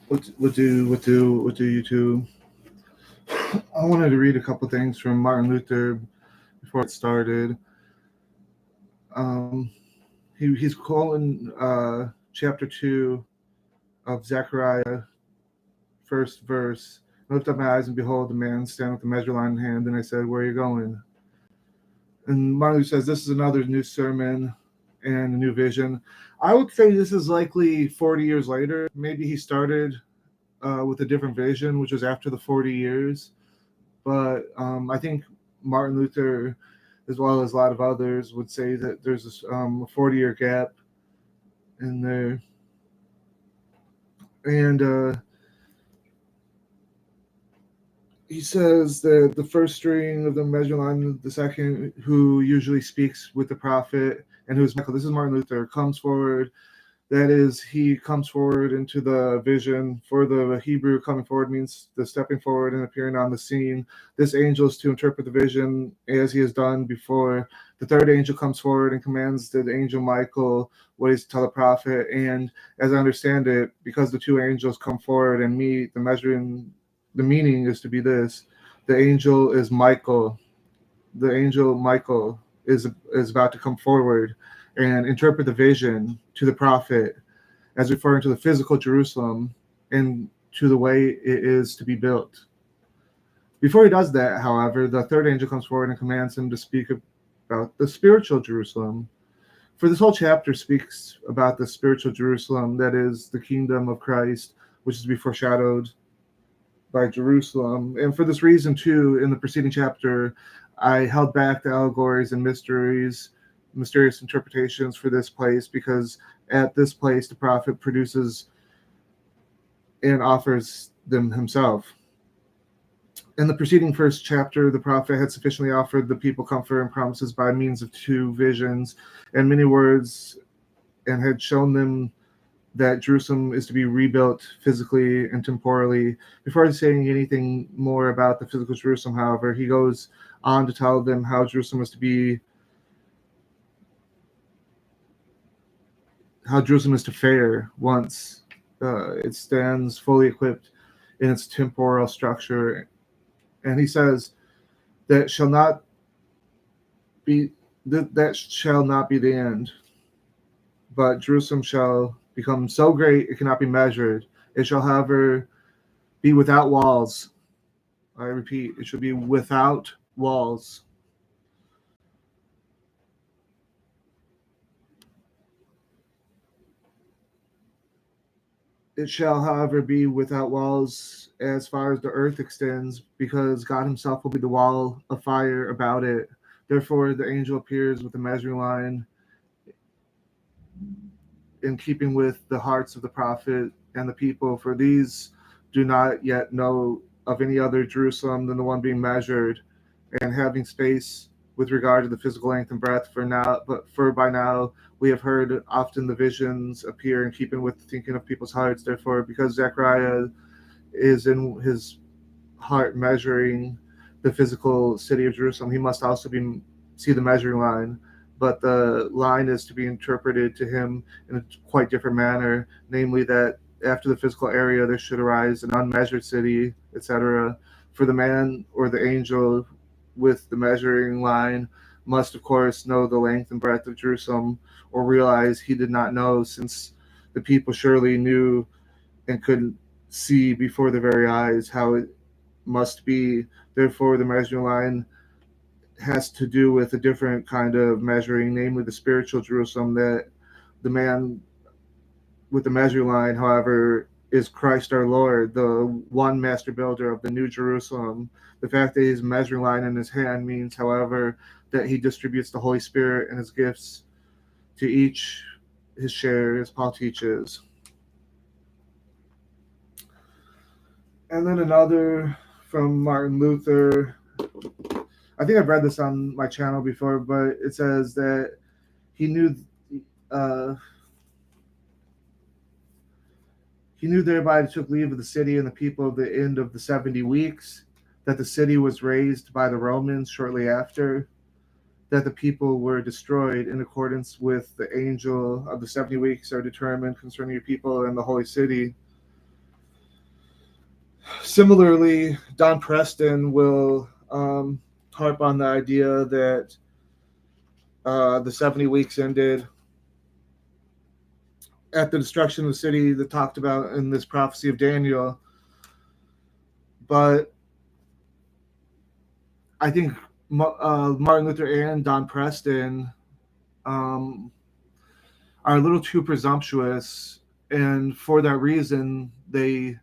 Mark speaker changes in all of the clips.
Speaker 1: What do you two? I wanted to read a couple things from Martin Luther before it started. Um, he's calling chapter 2 of Zechariah, first verse. I lifted up my eyes and behold, a man standing with the measure line in hand. And I said, "Where are you going?" And Martin Luther says, "This is another new sermon and a new vision." I would say this is likely 40 years later. Maybe he started with a different vision, which was after the 40 years. But I think Martin Luther, as well as a lot of others, would say that there's a 40-year gap in there. And he says that the first string of the measure line, the second, who usually speaks with the prophet, and who's Michael, this is Martin Luther, comes forward. That is, he comes forward into the vision. For the Hebrew, coming forward means the stepping forward and appearing on the scene. This angel is to interpret the vision as he has done before. The third angel comes forward and commands the angel Michael what he's to tell the prophet. And as I understand it, because the two angels come forward and meet, the meaning is to be this: the angel is Michael. The angel Michael is about to come forward and interpret the vision to the prophet as referring to the physical Jerusalem and to the way it is to be built. Before he does that, however, the third angel comes forward and commands him to speak about the spiritual Jerusalem. For this whole chapter speaks about the spiritual Jerusalem, that is the kingdom of Christ, which is to be foreshadowed by Jerusalem. And for this reason, too, in the preceding chapter, I held back the allegories and mysterious interpretations for this place, because at this place the prophet produces and offers them himself. In the preceding first chapter, the prophet had sufficiently offered the people comfort and promises by means of two visions and many words, and had shown them that Jerusalem is to be rebuilt physically and temporally. Before saying anything more about the physical Jerusalem, however, he goes on to tell them how Jerusalem is to be, how Jerusalem is to fare once it stands fully equipped in its temporal structure. And he says that shall not be that shall not be the end, but Jerusalem shall become so great it cannot be measured. It shall, however, be without walls. I repeat, it should be without walls. It shall, however, be without walls as far as the earth extends, because God himself will be the wall of fire about it. Therefore, the angel appears with a measuring line in keeping with the hearts of the prophet and the people, for these do not yet know of any other Jerusalem than the one being measured, and having space with regard to the physical length and breadth. For by now we have heard often the visions appear in keeping with the thinking of people's hearts. Therefore, because Zechariah is in his heart measuring the physical city of Jerusalem, he must also be see the measuring line. But the line is to be interpreted to him in a quite different manner, namely that after the physical area there should arise an unmeasured city, etc. For the man or the angel with the measuring line must, of course, know the length and breadth of Jerusalem, or realize he did not know, since the people surely knew and could see before their very eyes how it must be. Therefore, the measuring line has to do with a different kind of measuring, namely the spiritual Jerusalem. That the man with the measuring line, however, is Christ our Lord, the one master builder of the New Jerusalem. The fact that he's measuring line in his hand means, however, that he distributes the Holy Spirit and his gifts to each his share, as Paul teaches. And then another from Martin Luther. I think I've read this on my channel before, but it says that he knew uh, he knew thereby he took leave of the city and the people of the end of the 70 weeks, that the city was razed by the Romans shortly after, that the people were destroyed in accordance with the angel of the 70 weeks are determined concerning your people and the holy city. Similarly, Don Preston will harp on the idea that the 70 weeks ended at the destruction of the city that talked about in this prophecy of Daniel. But I think Martin Luther and Don Preston are a little too presumptuous, and for that reason, they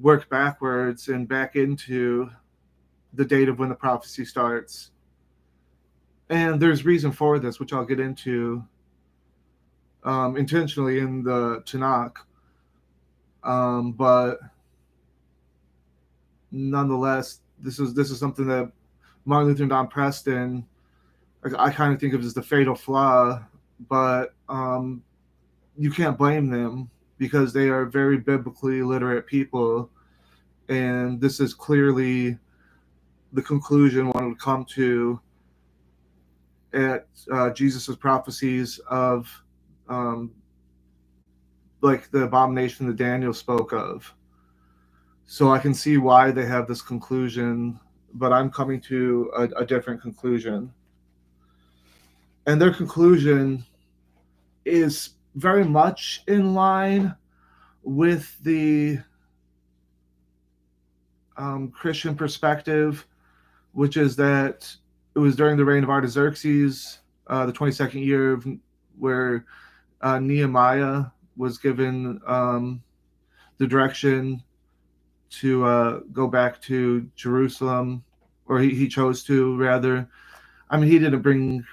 Speaker 1: work backwards and back into the date of when the prophecy starts. And there's reason for this, which I'll get into intentionally in the Tanakh. But nonetheless, this is something that Martin Luther and Don Preston, I kind of think of as the fatal flaw, but you can't blame them because they are very biblically literate people, and this is clearly the conclusion one would come to at Jesus' prophecies of like the abomination that Daniel spoke of. So I can see why they have this conclusion, but I'm coming to a different conclusion. And their conclusion is very much in line with the Christian perspective, which is that it was during the reign of Artaxerxes, the 22nd year, where Nehemiah was given the direction to go back to Jerusalem, or he chose to, rather. I mean, he didn't bring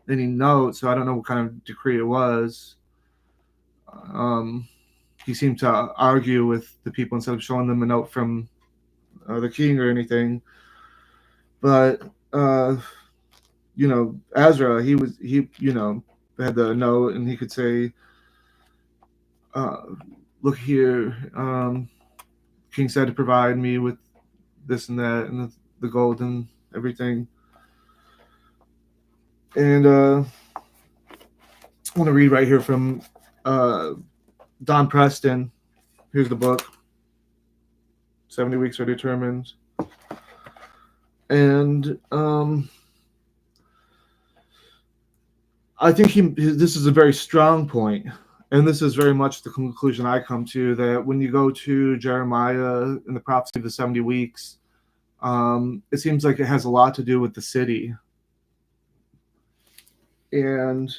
Speaker 1: any notes, so I don't know what kind of decree it was. He seemed to argue with the people instead of showing them a note from the king or anything. But Ezra, he had the note, and he could say, look here, king said to provide me with this and that and the gold and everything. And I want to read right here from Don Preston. Here's the book, 70 Weeks Are Determined. And I think this is a very strong point, and this is very much the conclusion I come to, that when you go to Jeremiah and the prophecy of the 70 weeks, it seems like it has a lot to do with the city. And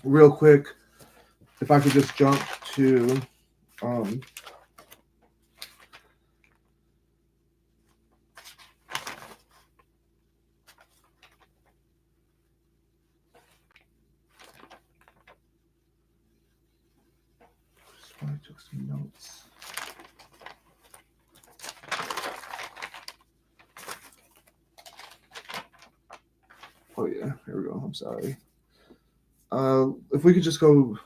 Speaker 1: real quick, if I could just jump to I took some notes. Oh yeah, here we go. I'm sorry. If we could just go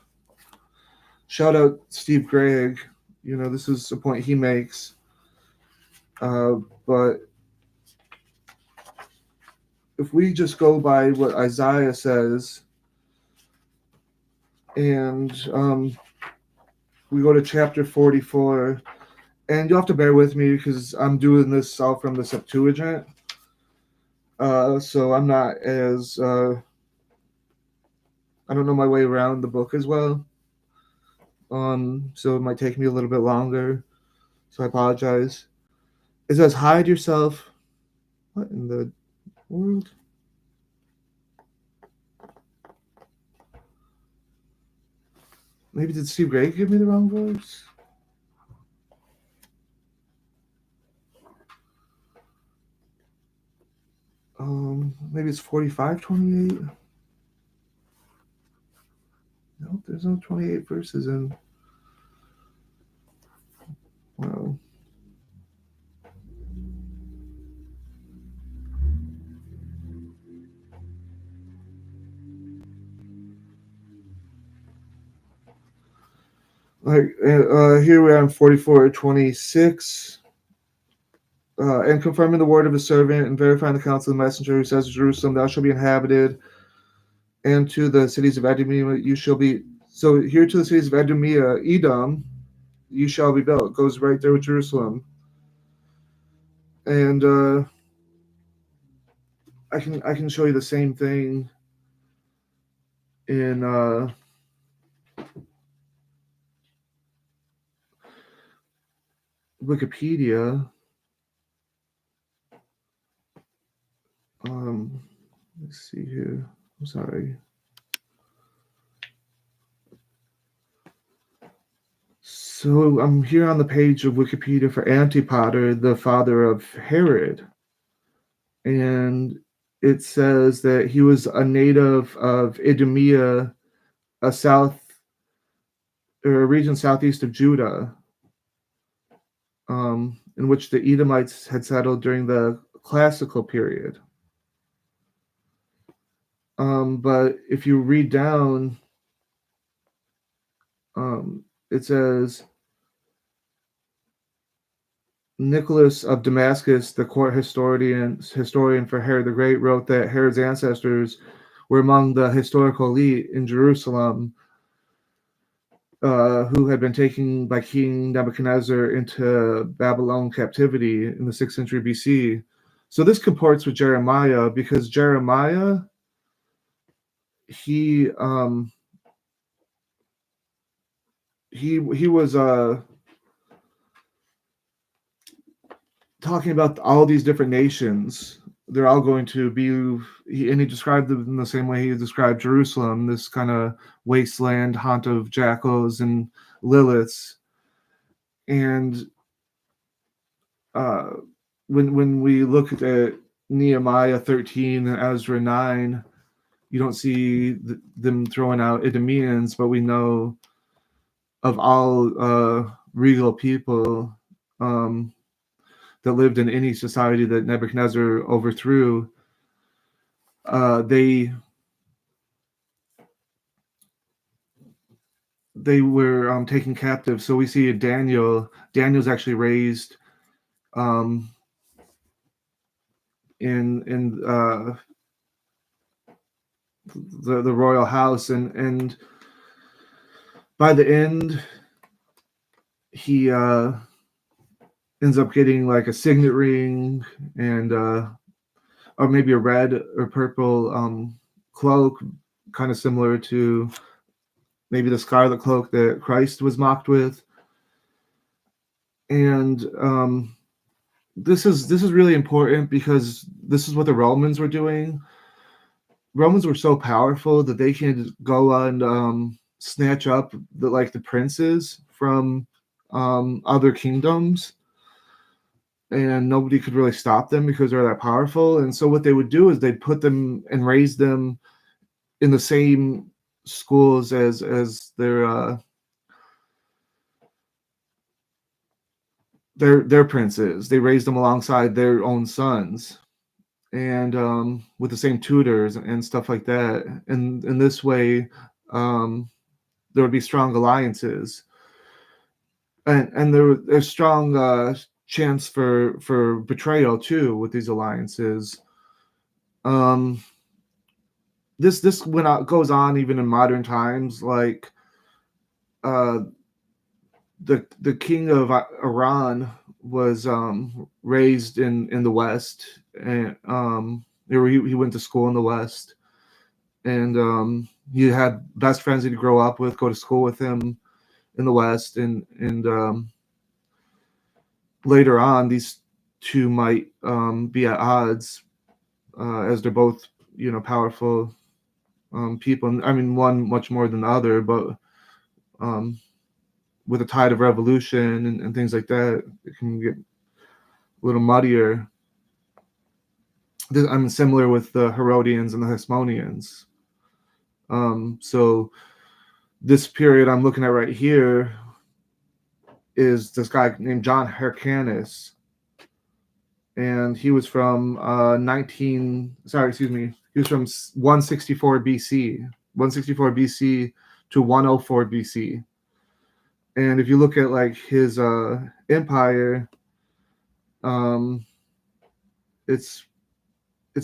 Speaker 1: shout out Steve Gregg. This is a point he makes. But if we just go by what Isaiah says, and we go to chapter 44, and you'll have to bear with me because I'm doing this all from the Septuagint. So I'm not as I don't know my way around the book as well. So it might take me a little bit longer. So I apologize. It says, hide yourself. What in the world? Maybe did Steve Gregg give me the wrong verse? Maybe it's 45:28. Nope, there's no 28 verses in. Wow. Here we are in 44:26. And confirming the word of his servant and verifying the counsel of the messenger who says to Jerusalem, thou shalt be inhabited, and to the cities of Idumea you shall be. So here to the cities of Idumea, Edom, you shall be built. It goes right there with Jerusalem. And I can show you the same thing in Wikipedia. Let's see here. I'm sorry. So I'm here on the page of Wikipedia for Antipater, the father of Herod. And it says that he was a native of Idumea, a region southeast of Judah, in which the Edomites had settled during the classical period. But if you read down, it says Nicholas of Damascus, the court historian for Herod the Great, wrote that Herod's ancestors were among the historical elite in Jerusalem, who had been taken by King Nebuchadnezzar into Babylon captivity in the 6th century BC. So this comports with Jeremiah, because Jeremiah, he was talking about all these different nations. They're all going to be, and he described them in the same way he described Jerusalem, this kind of wasteland, haunt of jackals and liliths. And when we look at Nehemiah 13 and Ezra 9, you don't see them throwing out Idumeans, but we know of all regal people that lived in any society that Nebuchadnezzar overthrew, they were taken captive. So we see Daniel's actually raised in the royal house, and by the end he ends up getting like a signet ring and or maybe a red or purple cloak, kind of similar to maybe the scarlet cloak that Christ was mocked with. And this is really important, because this is what the Romans were doing. Romans were so powerful that they can go and snatch up the princes from other kingdoms, and nobody could really stop them because they're that powerful. And so what they would do is they'd put them and raise them in the same schools as their princes. They raised them alongside their own sons, and with the same tutors and stuff like that. And in this way, there would be strong alliances, and there's strong chance for betrayal too with these alliances. This goes on even in modern times. Like the king of Iran was raised in the West, and he went to school in the West, and he had best friends he'd grow up with, go to school with him in the West, and later on these two might be at odds, as they're both powerful people. I mean, one much more than the other, but with a tide of revolution and things like that, it can get a little muddier. I'm similar with the Herodians and the Hasmoneans. So this period I'm looking at right here is this guy named John Hyrcanus, and he was from he was from 164 BC to 104 BC. And if you look at like his empire, it's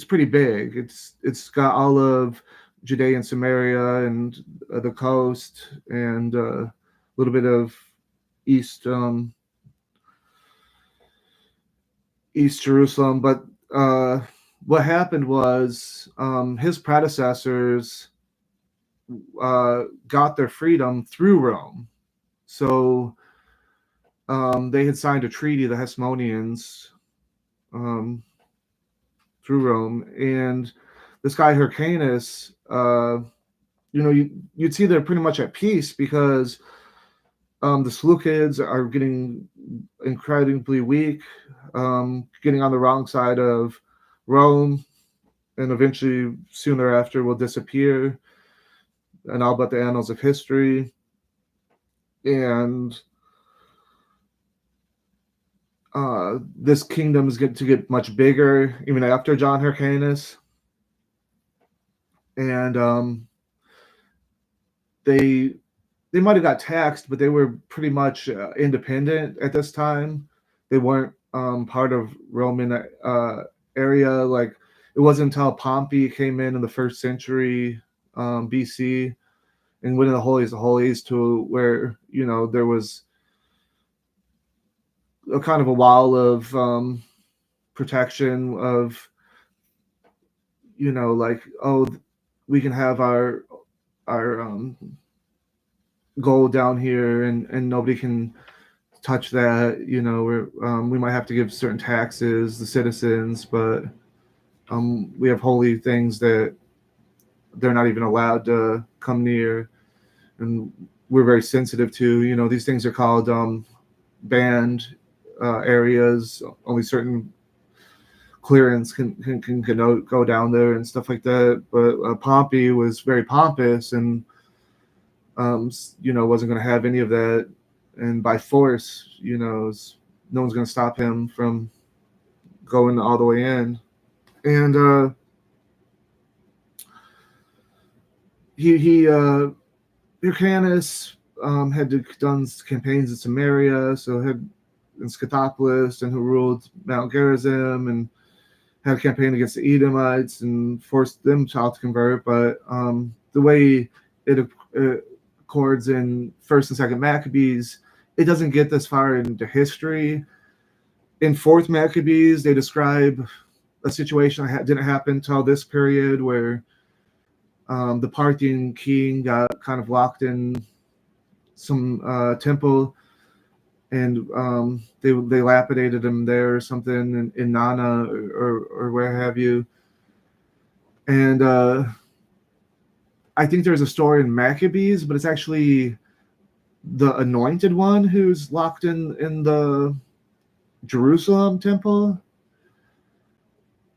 Speaker 1: pretty big. It's got all of Judea and Samaria and the coast, and a little bit of East East Jerusalem. But what happened was his predecessors got their freedom through Rome. So they had signed a treaty, the Hasmoneans, um, through Rome, and this guy Hyrcanus, you'd see they're pretty much at peace because the Seleucids are getting incredibly weak, getting on the wrong side of Rome, and eventually, soon thereafter, will disappear, and all but the annals of history. And this kingdom is going to get much bigger even after John Hyrcanus, and they might have got taxed, but they were pretty much independent at this time. They weren't part of Roman area. Like it wasn't until Pompey came in the first century BC and went in the holies of holies to where there was a kind of a wall of protection of like, oh, we can have our gold down here and nobody can touch that. We might have to give certain taxes, the citizens, but we have holy things that they're not even allowed to come near, and we're very sensitive to. These things are called banned areas. Only certain clearance can go down there and stuff like that. But Pompey was very pompous and wasn't going to have any of that, and by force, no one's going to stop him from going all the way in. And Hyrcanus had done campaigns in Samaria, so had in Scythopolis, and who ruled Mount Gerizim, and had a campaign against the Edomites and forced them to convert. But the way it accords in First and Second Maccabees, it doesn't get this far into history. In Fourth Maccabees, they describe a situation that didn't happen until this period, where the Parthian king got kind of locked in some temple, and they lapidated him there or something in Nana or where have you. And I think there's a story in Maccabees, but it's actually the Anointed One who's locked in the Jerusalem temple,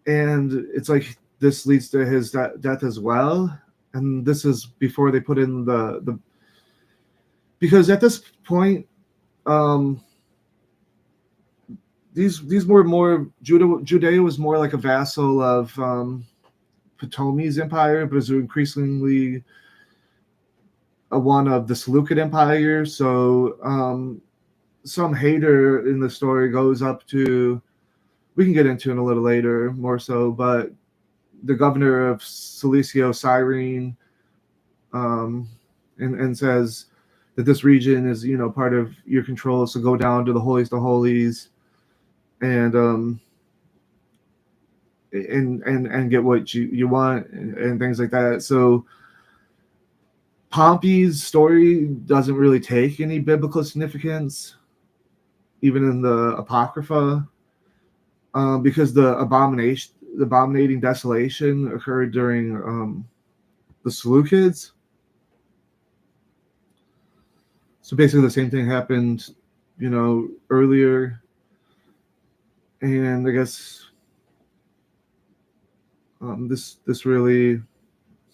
Speaker 1: and it's like this leads to his death as well. And this is before they put in the because at this point, these were more Judea was more like a vassal of Ptolemy's empire, but was increasingly one of the Seleucid Empire. So some hater in the story goes up to, we can get into it a little later more so, but the governor of Cilicio, Cyrene, and says that this region is part of your control, so go down to the holiest of holies and get what you want and things like that. So Pompey's story doesn't really take any biblical significance, even in the Apocrypha, because the abominating desolation occurred during the Seleucids. So basically the same thing happened, earlier. And I guess this really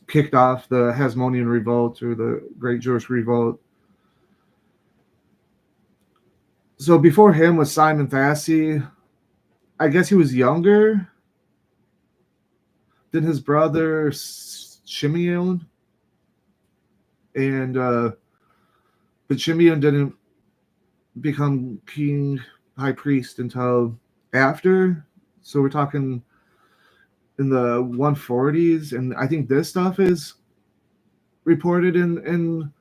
Speaker 1: kicked off the Hasmonean Revolt, or the Great Jewish Revolt. So before him was Simon Thassi. I guess he was younger than his brother Shimeon, and but Shimeon didn't become king, high priest until after. So we're talking in the 140s, and I think this stuff is reported in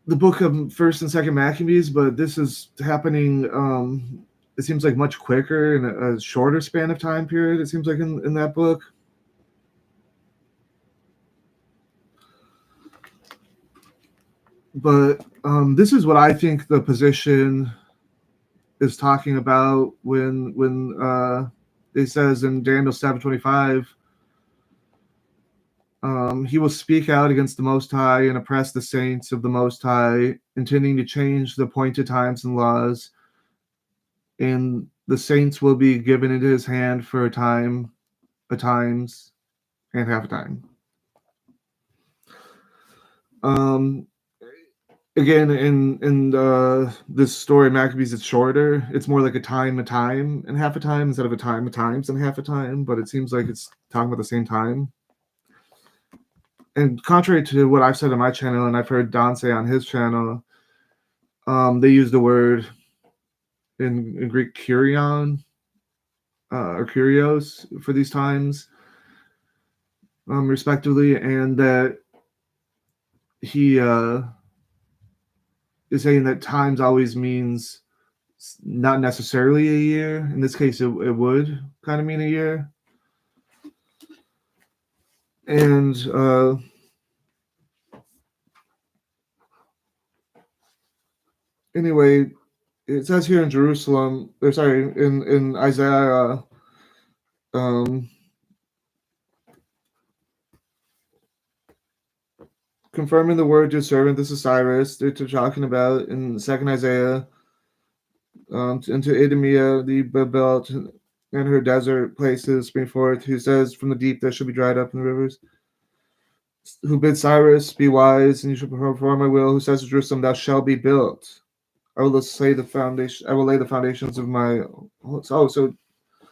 Speaker 1: the book of First and Second Maccabees, but this is happening. It seems like much quicker in a shorter span of time period. It seems like in that book. But this is what I think the position is talking about when it says in Daniel 7:25, he will speak out against the Most High and oppress the saints of the Most High, intending to change the appointed times and laws, and the saints will be given into his hand for a time, a times, and half a time. Um, Again, in this story Maccabees, it's shorter. It's more like a time, and half a time instead of a time, times, and half a time. But it seems like it's talking about the same time. And contrary to what I've said on my channel, and I've heard Don say on his channel, they use the word in Greek kurion or kurios for these times, respectively, and that he is saying that times always means not necessarily a year. In this case, it would kind of mean a year. And anyway, it says here in Jerusalem, or sorry, in Isaiah, confirming the word to his servant, this is Cyrus. They're talking about in second Isaiah, into Idumea, the belt, and her desert places spring forth. Who says, from the deep there shall be dried up in the rivers. Who bids Cyrus, be wise, and you shall perform my will. Who says to Jerusalem, thou shalt be built. I will lay the foundation. I will lay the foundations of my. Oh, so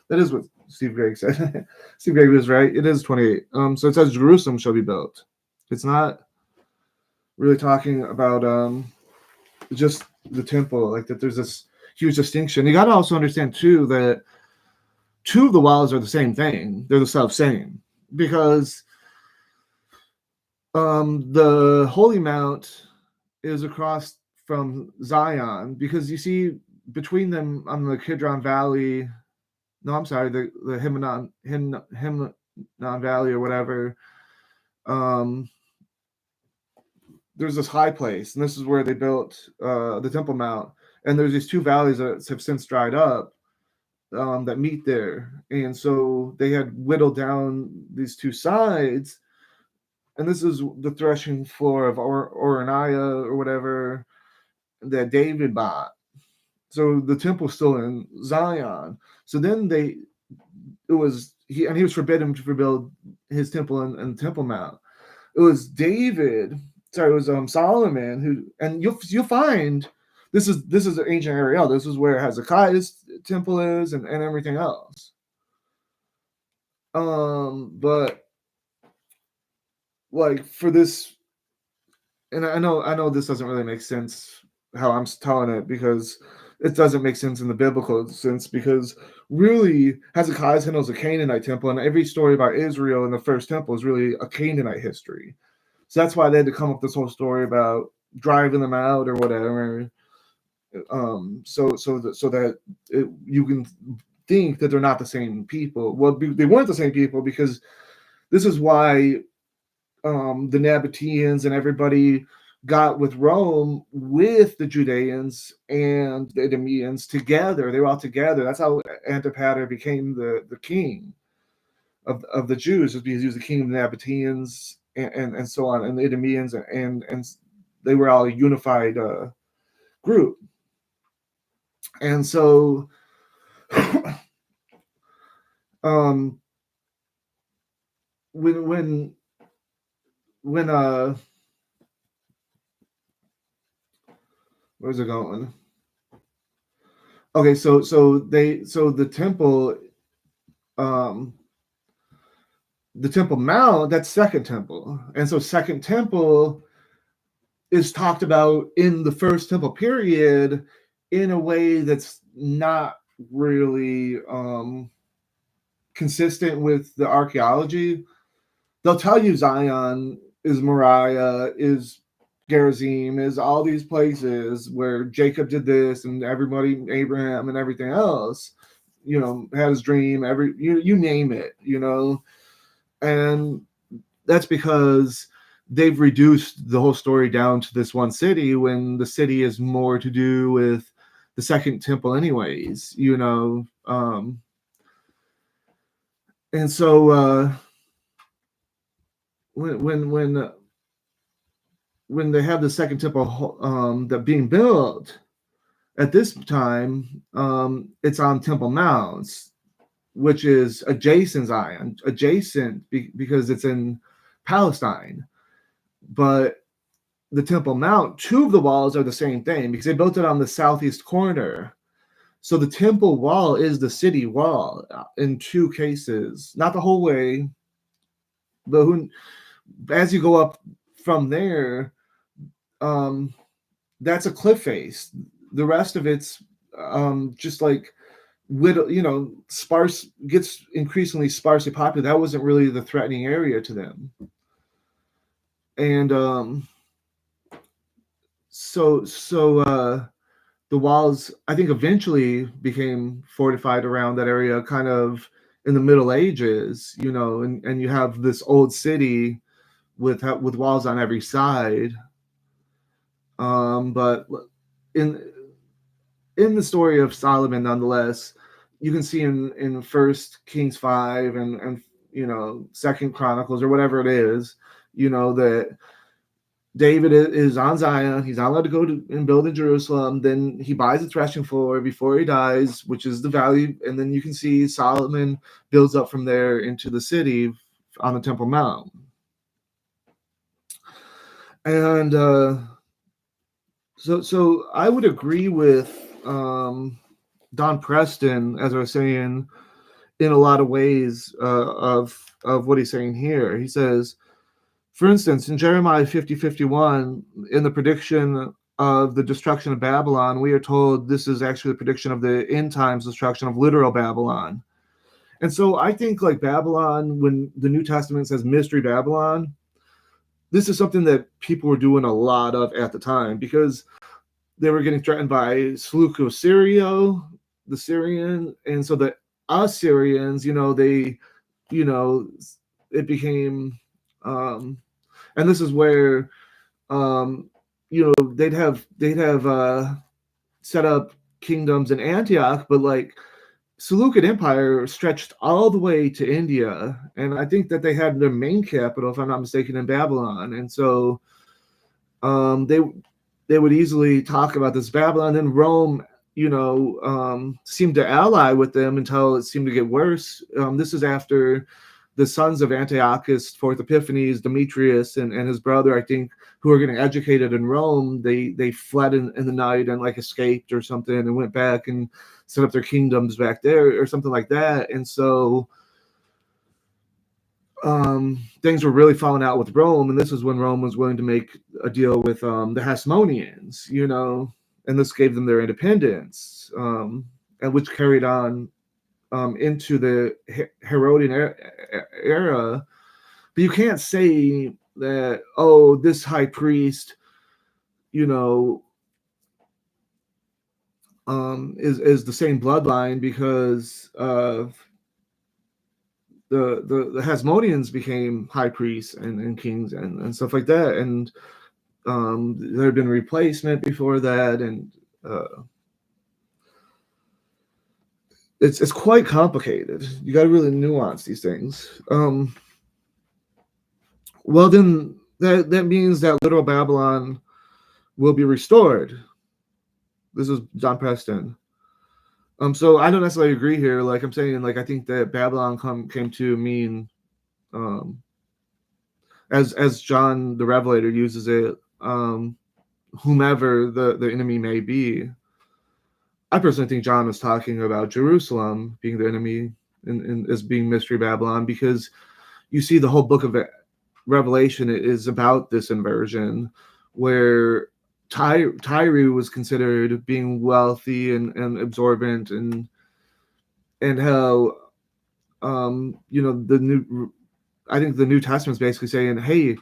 Speaker 1: that is what Steve Gregg said. Steve Gregg was right. It is 28. So it says Jerusalem shall be built. It's not really talking about just the temple, like that. There's this huge distinction. You got to also understand too that two of the walls are the same thing. They're the self same, because the Holy Mount is across from Zion, because you see between them on the Kidron Valley. No, I'm sorry, the Hinnom Valley or whatever. There's this high place, and this is where they built the Temple Mount. And there's these two valleys that have since dried up that meet there, and so they had whittled down these two sides. And this is the threshing floor of Oraniah or whatever that David bought. So the temple's still in Zion. So then he was forbidden to rebuild his temple and Temple Mount. It was Solomon who, and you'll find this is ancient Ariel. This is where Hezekiah's temple is and everything else. But like for this, and I know this doesn't really make sense how I'm telling it, because it doesn't make sense in the biblical sense, because really Hezekiah's temple is a Canaanite temple, and every story about Israel in the first temple is really a Canaanite history. So that's why they had to come up with this whole story about driving them out or whatever. So that you can think that they're not the same people. Well, they weren't the same people, because this is why the Nabateans and everybody got with Rome with the Judeans and the Idumeans together. They were all together. That's how Antipater became the king of the Jews, is because he was the king of the Nabateans and so on, and the Idumeans, and they were all a unified group. And so when where's it going? Okay, so the temple, the Temple Mount, that's Second Temple, and so Second Temple is talked about in the First Temple period in a way that's not really consistent with the archaeology. They'll tell you Zion is Moriah, is Gerizim, is all these places where Jacob did this, and everybody, Abraham and everything else, had his dream. You name it, and that's because they've reduced the whole story down to this one city, when the city is more to do with the second temple, anyways. And so when they have the second temple that being built at this time, it's on Temple Mount, which is adjacent Zion, because it's in Palestine. But the Temple Mount, two of the walls are the same thing, because they built it on the southeast corner. So the temple wall is the city wall in two cases, not the whole way, but as you go up from there, that's a cliff face. The rest of it's just like sparse, gets increasingly sparsely populated. That wasn't really the threatening area to them. And so the walls, I think, eventually became fortified around that area, kind of in the Middle Ages, and you have this old city with walls on every side. But in the story of Solomon, nonetheless, you can see in First Kings 5 and Second Chronicles, or whatever it is, that David is on Zion. He's not allowed to go and build in Jerusalem. Then he buys a threshing floor before he dies, which is the valley. And then you can see Solomon builds up from there into the city on the Temple Mount. And so I would agree with Don Preston, as I was saying, in a lot of ways of what he's saying here. He says, for instance, in Jeremiah 50:51, in the prediction of the destruction of Babylon, we are told this is actually the prediction of the end times destruction of literal Babylon. And so I think, like, Babylon, when the New Testament says mystery Babylon, this is something that people were doing a lot of at the time, because they were getting threatened by Seleucus-Syria, the Syrian, and so the Assyrians, it became, and this is where, they'd have set up kingdoms in Antioch, but like Seleucid Empire stretched all the way to India, and I think that they had their main capital, if I'm not mistaken, in Babylon, and so they would easily talk about this Babylon. Then Rome, seemed to ally with them until it seemed to get worse. This is after the sons of Antiochus, Fourth Epiphanes, Demetrius, and his brother, I think, who were getting educated in Rome. They fled in the night and like escaped or something, and went back and set up their kingdoms back there or something like that. And so things were really falling out with Rome, and this is when Rome was willing to make a deal with the Hasmoneans, and this gave them their independence, and which carried on into the Herodian era. But you can't say that, oh, this high priest, is the same bloodline, because of the Hasmoneans became high priests and kings and stuff like that, and there had been replacement before that, and it's quite complicated. You got to really nuance these things. Well, then that means that literal Babylon will be restored. This is John Preston. So I don't necessarily agree here. Like I'm saying, like I think that Babylon came to mean, as John the Revelator uses it, whomever the enemy may be. I personally think John was talking about Jerusalem being the enemy and as being mystery Babylon, because you see the whole book of Revelation is about this inversion, where Tyre was considered being wealthy and absorbent, and how I think the New Testament is basically saying, hey,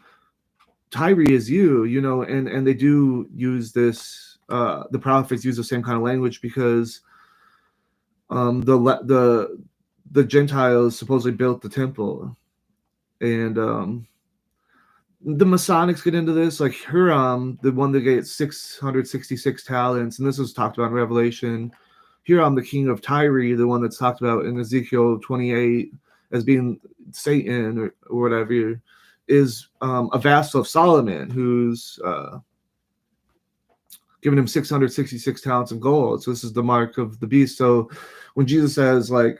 Speaker 1: Tyre is you, and they do use this. The prophets use the same kind of language because the Gentiles supposedly built the temple, and the Masonics get into this, like Huram, the one that gets 666 talents, and this was talked about in Revelation. Huram, the king of Tyre, the one that's talked about in Ezekiel 28 as being Satan or whatever, is a vassal of Solomon, who's given him 666 talents of gold. So this is the mark of the beast. So when Jesus says, like,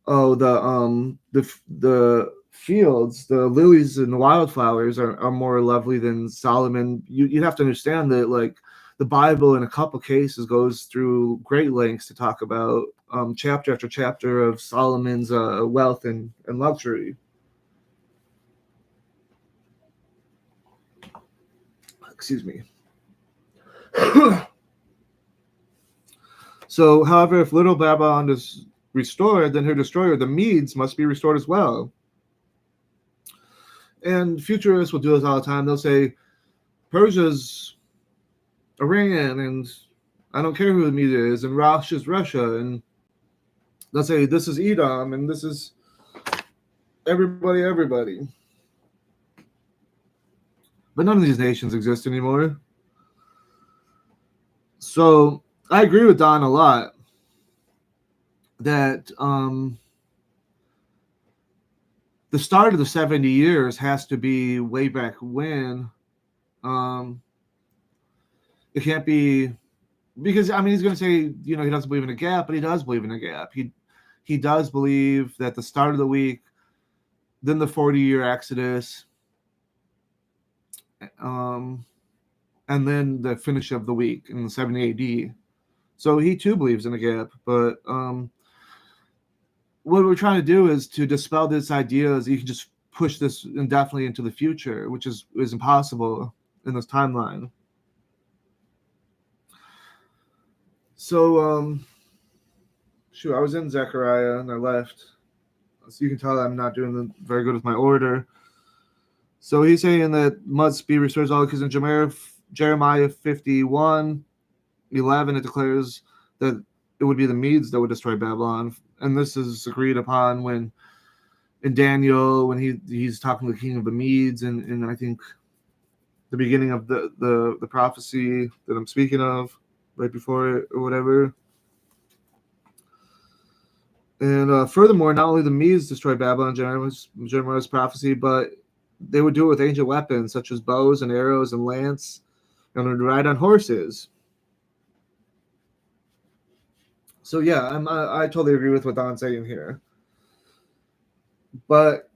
Speaker 1: oh, the fields, the lilies and the wildflowers are more lovely than Solomon, you'd have to understand that, like, the Bible in a couple cases goes through great lengths to talk about chapter after chapter of Solomon's wealth and luxury. Excuse me. So, however, if little Babylon is restored, then her destroyer, the Medes, must be restored as well. And futurists will do this all the time. They'll say, Persia's Iran, and I don't care who the media is, and Russia's Russia, and they'll say, this is Edom, and this is everybody. But none of these nations exist anymore. So I agree with Don a lot that the start of the 70 years has to be way back when. It can't be, because, I mean, he's going to say, he doesn't believe in a gap, but he does believe in a gap. He does believe that the start of the week, then the 40-year Exodus, and then the finish of the week in the 70 AD. So he too believes in a gap, but what we're trying to do is to dispel this idea is you can just push this indefinitely into the future, which is impossible in this timeline. So, I was in Zechariah and I left. So you can tell I'm not doing very good with my order. So he's saying that must be restored all because in Jeremiah 51:11 it declares that it would be the Medes that would destroy Babylon. And this is agreed upon when in Daniel, when he's talking to the king of the Medes, and I think the beginning of the prophecy that I'm speaking of, right before it or whatever. And furthermore, not only the Medes destroyed Babylon, Jeremiah's prophecy, but they would do it with ancient weapons such as bows and arrows and lance, and would ride on horses. So yeah, I totally agree with what Don's saying here. But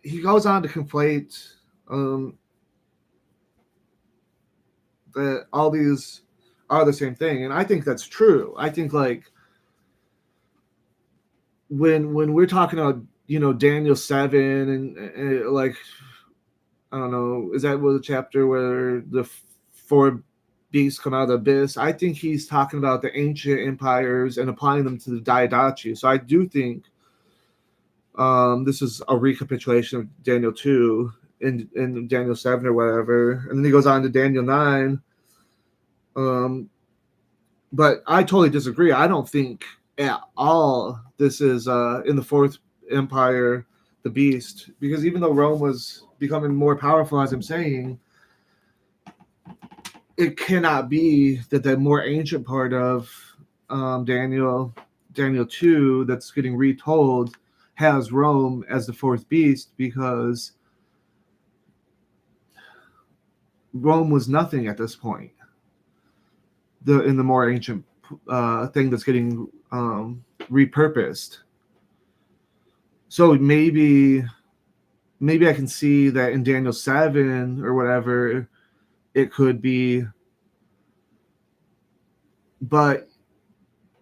Speaker 1: he goes on to conflate that all these are the same thing, and I think that's true. I think, like, when we're talking about Daniel 7 and like, I don't know, is that the chapter where the 4 beasts come out of the abyss? I think he's talking about the ancient empires and applying them to the Diadachi. So I do think this is a recapitulation of Daniel 2 in Daniel 7 or whatever, and then he goes on to Daniel 9. But I totally disagree. I don't think at all this is in the 4th empire, the beast, because even though Rome was becoming more powerful, as I'm saying, it cannot be that the more ancient part of Daniel 2 that's getting retold has Rome as the 4th beast, because Rome was nothing at this point. In the more ancient thing that's getting repurposed. So maybe I can see that in Daniel 7 or whatever, it could be. But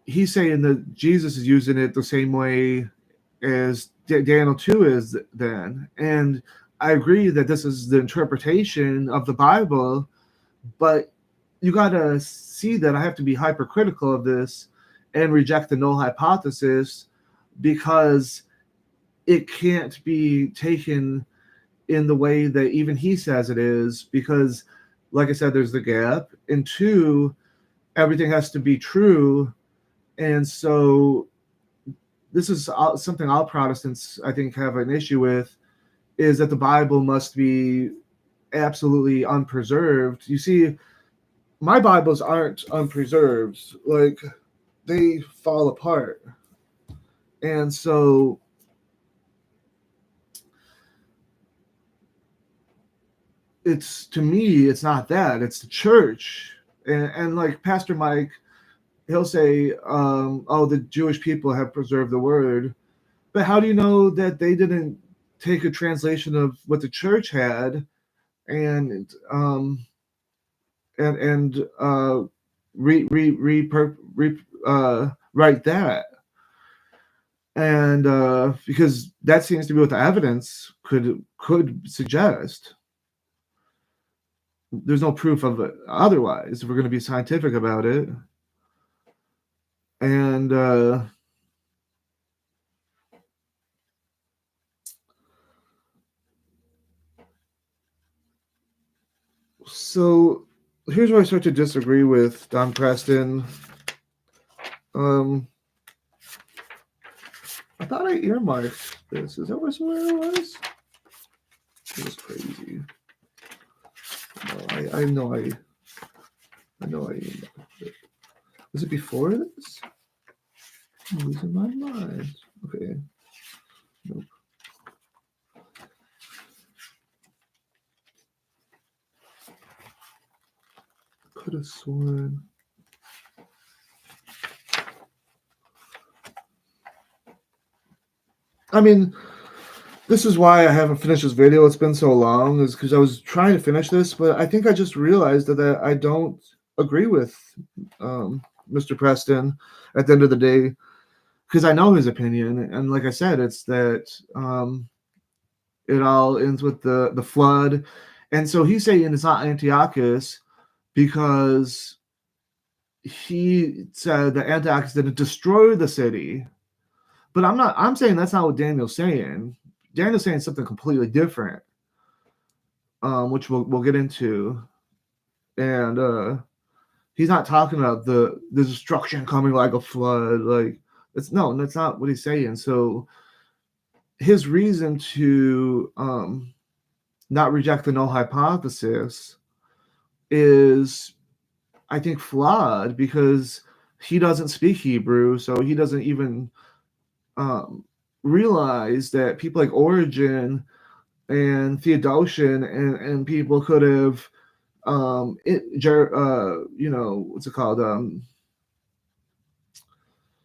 Speaker 1: he's saying that Jesus is using it the same way as Daniel 2 is then. And I agree that this is the interpretation of the Bible, but you got to see that I have to be hypercritical of this and reject the null hypothesis, because it can't be taken in the way that even he says it is, because, like I said, there's the gap. And two, everything has to be true. And so this is something all Protestants, I think, have an issue with, is that the Bible must be absolutely unpreserved. You see, my Bibles aren't unpreserved. Like, they fall apart. And so it's, to me, it's not that, it's the church. And like Pastor Mike, he'll say, oh, the Jewish people have preserved the word. But how do you know that they didn't take a translation of what the church had and write that? And because that seems to be what the evidence could suggest. There's no proof of it otherwise, if we're going to be scientific about it. And so here's where I start to disagree with Don Preston. I thought I earmarked this. Is that where it was? It was crazy. No, I know I earmarked it. Was it before this? I'm losing my mind. Okay. Nope. Could have sworn. I mean, this is why I haven't finished this video. It's been so long, is because I was trying to finish this, but I think I just realized that I don't agree with Mr. Preston at the end of the day, because I know his opinion. And like I said, it's that it all ends with the flood. And so he's saying it's not Antiochus because he said that Antiochus didn't destroy the city. But I'm saying that's not what Daniel's saying. Daniel's saying something completely different, which we'll get into. And he's not talking about the destruction coming like a flood. Like, that's not what he's saying. So his reason to not reject the null hypothesis is, I think, flawed, because he doesn't speak Hebrew, so he doesn't even realize that people like Origen and Theodotion and people could have what's it called,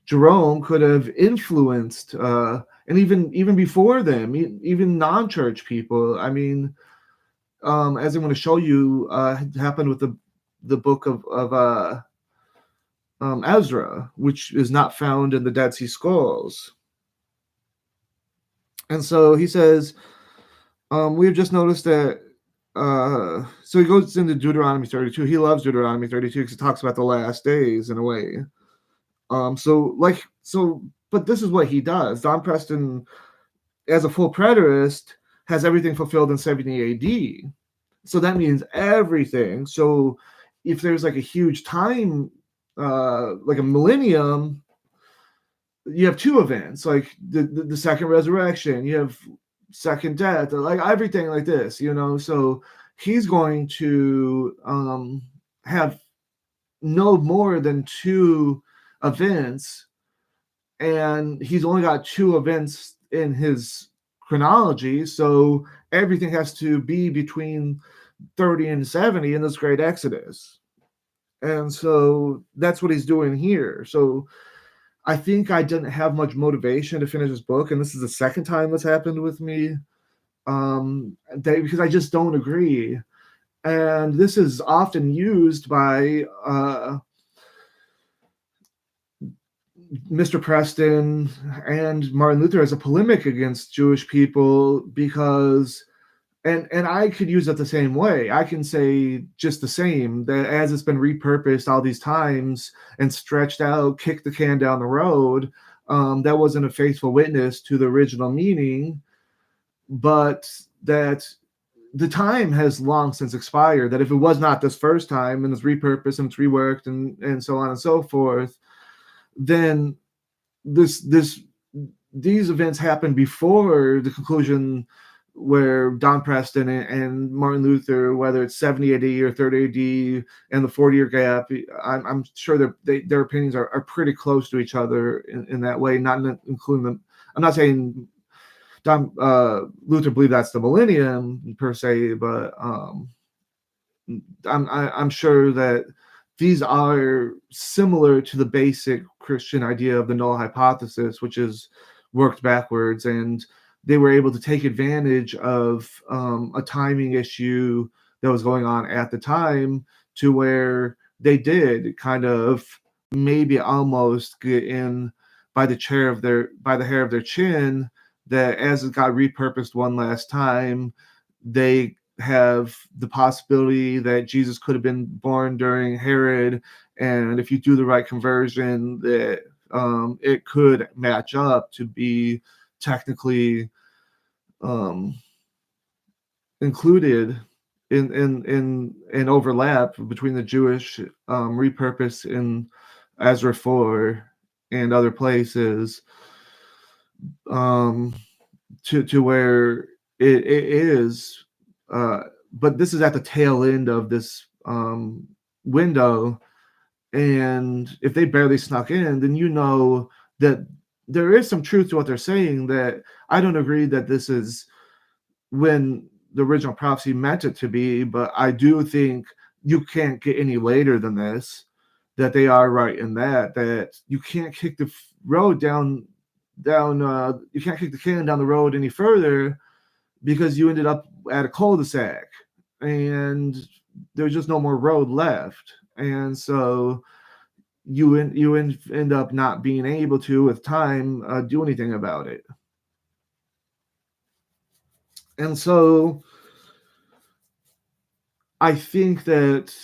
Speaker 1: Jerome could have influenced and even before them, even non-church people. I mean, as I'm going to show you, happened with the book of Ezra, which is not found in the Dead Sea Scrolls. And so he says, we've just noticed that, so he goes into Deuteronomy 32. He loves Deuteronomy 32 because it talks about the last days in a way. But this is what he does. Don Preston, as a full preterist, has everything fulfilled in 70 AD. So that means everything. So if there's like a huge time, like a millennium, you have two events, like the second resurrection, you have second death, like everything like this, So he's going to have no more than two events, and he's only got two events in his chronology, so everything has to be between 30 and 70 in this great Exodus. And so that's what he's doing here. So I think I didn't have much motivation to finish this book, and this is the second time that's happened with me, because I just don't agree. And this is often used by Mr. Preston and Martin Luther as a polemic against Jewish people, because and I could use it the same way. I can say just the same, that as it's been repurposed all these times and stretched out, kicked the can down the road, that wasn't a faithful witness to the original meaning. But that the time has long since expired, that if it was not this first time and it's repurposed and it's reworked and so on and so forth, then these events happened before the conclusion where Don Preston and Martin Luther, whether it's 70 AD or 30 AD and the 40-year gap, I'm sure their opinions are pretty close to each other in that way, not including them. I'm not saying Luther believed that's the millennium per se, but I'm sure that these are similar to the basic Christian idea of the null hypothesis, which is worked backwards, and they were able to take advantage of a timing issue that was going on at the time, to where they did kind of maybe almost get in by the hair of their chin, that as it got repurposed one last time, they have the possibility that Jesus could have been born during Herod, and if you do the right conversion, that it could match up to be technically included in overlap between the Jewish repurpose in Ezra 4 and other places, to where it is, but this is at the tail end of this window, and if they barely snuck in, then you know that there is some truth to what they're saying. That I don't agree that this is when the original prophecy meant it to be, but I do think you can't get any later than this, that they are right in that you can't kick the road down you can't kick the can down the road any further, because you ended up at a cul-de-sac and there's just no more road left, and so you end up not being able to, with time, do anything about it. And so I think that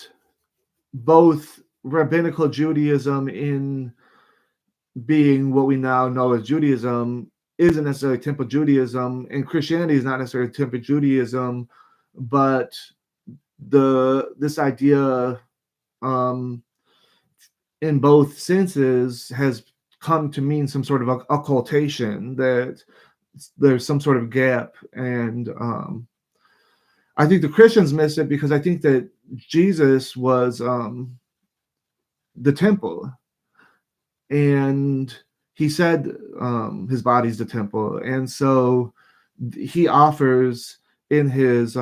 Speaker 1: both rabbinical Judaism, in being what we now know as Judaism, isn't necessarily Temple Judaism, and Christianity is not necessarily Temple Judaism, but this idea in both senses has come to mean some sort of occultation, that there's some sort of gap. And I think the Christians miss it, because I think that Jesus was the temple, and he said his body's the temple, and so he offers in his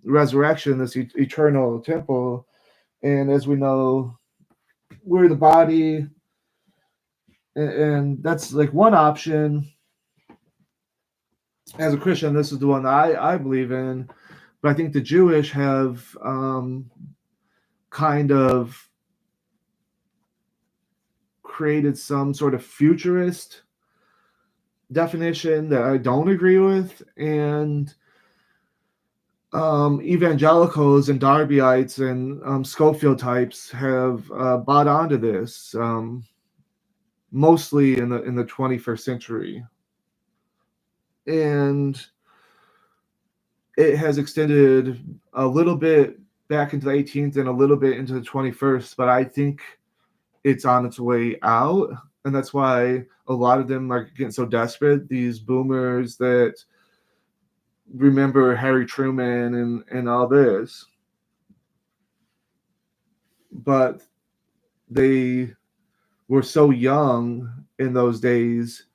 Speaker 1: resurrection this eternal temple. And as we know, we're the body, and that's like one option. As a Christian, this is the one that I believe in, but I think the Jewish have kind of created some sort of futurist definition that I don't agree with, and evangelicals and Darbyites and Scofield types have bought onto this, mostly in the 21st century, and it has extended a little bit back into the 18th and a little bit into the 21st, but I think it's on its way out, and that's why a lot of them are getting so desperate. These boomers that remember Harry Truman and all this, but they were so young in those days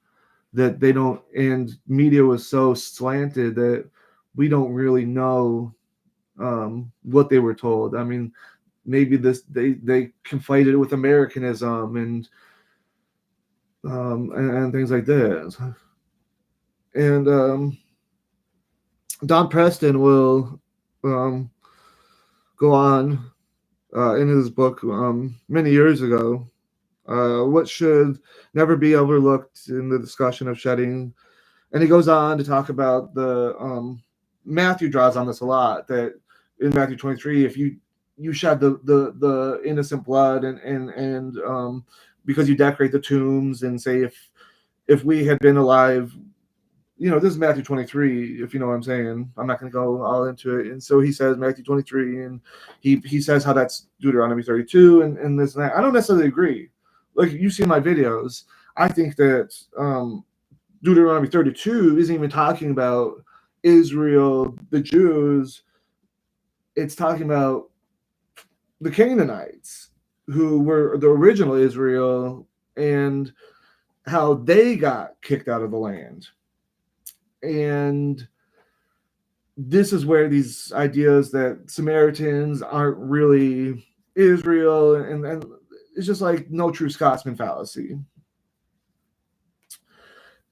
Speaker 1: that they don't, and media was so slanted that we don't really know what they were told. I mean, maybe they conflated it with Americanism and things like this. And Don Preston will go on in his book many years ago, what should never be overlooked in the discussion of shedding. And he goes on to talk about the Matthew draws on this a lot, that in Matthew 23, if you shed the innocent blood and because you decorate the tombs and say, if we had been alive this is Matthew 23, if you know what I'm saying. I'm not going to go all into it. And so he says Matthew 23, and he says how that's Deuteronomy 32 and this and that. I don't necessarily agree. Like, you see my videos, I think that Deuteronomy 32 isn't even talking about Israel, the Jews. It's talking about the Canaanites, who were the original Israel, and how they got kicked out of the land. And this is where these ideas that Samaritans aren't really Israel, and it's just like no true Scotsman fallacy.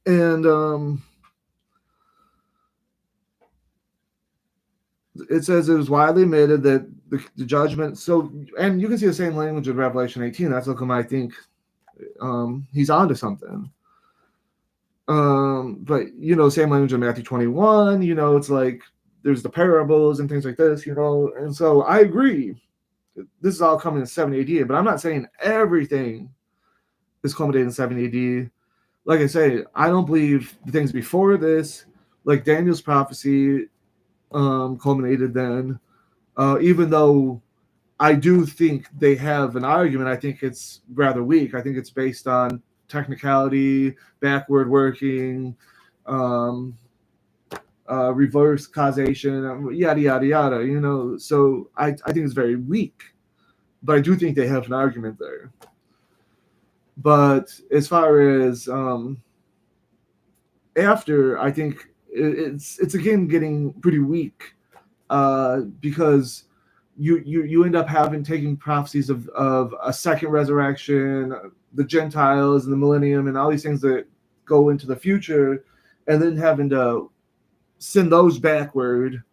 Speaker 1: And it says it was widely admitted that the judgment. So, and you can see the same language in Revelation 18. That's how come I think he's onto something. But same language in Matthew 21. It's like there's the parables and things like this. And so I agree. This is all coming in 70 AD, but I'm not saying everything is culminating in 70 AD. Like I say, I don't believe the things before this, like Daniel's prophecy, culminated then. Even though I do think they have an argument, I think it's rather weak. I think it's based on technicality, backward working, reverse causation, yada yada yada. So I think it's very weak, but I do think they have an argument there. But as far as after, I think it's again getting pretty weak, because you end up taking prophecies of a second resurrection, the Gentiles and the millennium and all these things that go into the future, and then having to send those backward,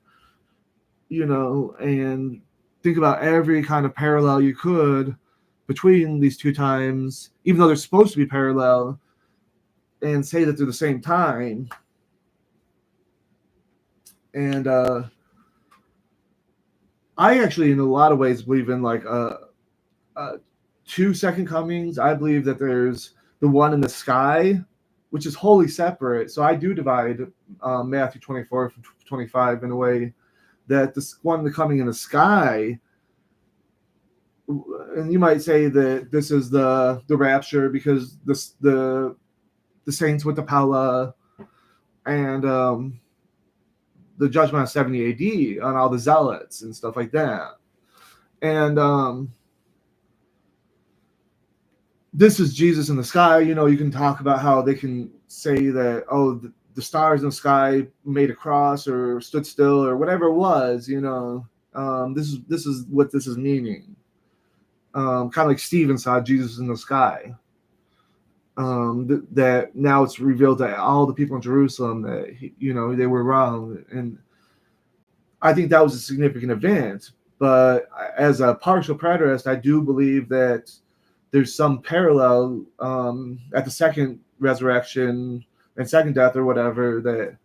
Speaker 1: and think about every kind of parallel you could between these two times, even though they're supposed to be parallel, and say that they're the same time. And I actually, in a lot of ways, believe in like two second comings. I believe that there's the one in the sky, which is wholly separate. So I do divide Matthew 24 from 25 in a way that this one, the coming in the sky, and you might say that this is the rapture, because the saints with the Pala and the judgment of 70 AD on all the zealots and stuff like that. And this is Jesus in the sky. You can talk about how they can say that, oh, the stars in the sky made a cross or stood still or whatever it was. This is what this is meaning. Kind of like Stephen saw Jesus in the sky. That now it's revealed to all the people in Jerusalem that they were wrong, and I think that was a significant event. But as a partial preterist, I do believe that there's some parallel at the second resurrection and second death or whatever, that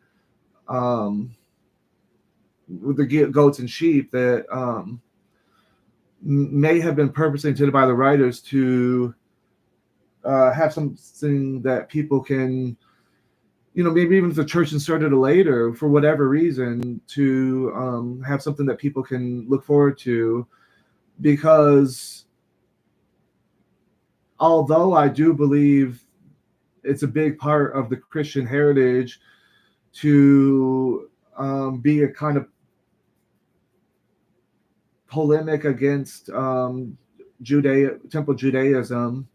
Speaker 1: with the goats and sheep, that may have been purposely intended by the writers to have something that people can, maybe even if the church inserted it later for whatever reason, to have something that people can look forward to. Because although I do believe it's a big part of the Christian heritage to be a kind of polemic against Temple Judaism,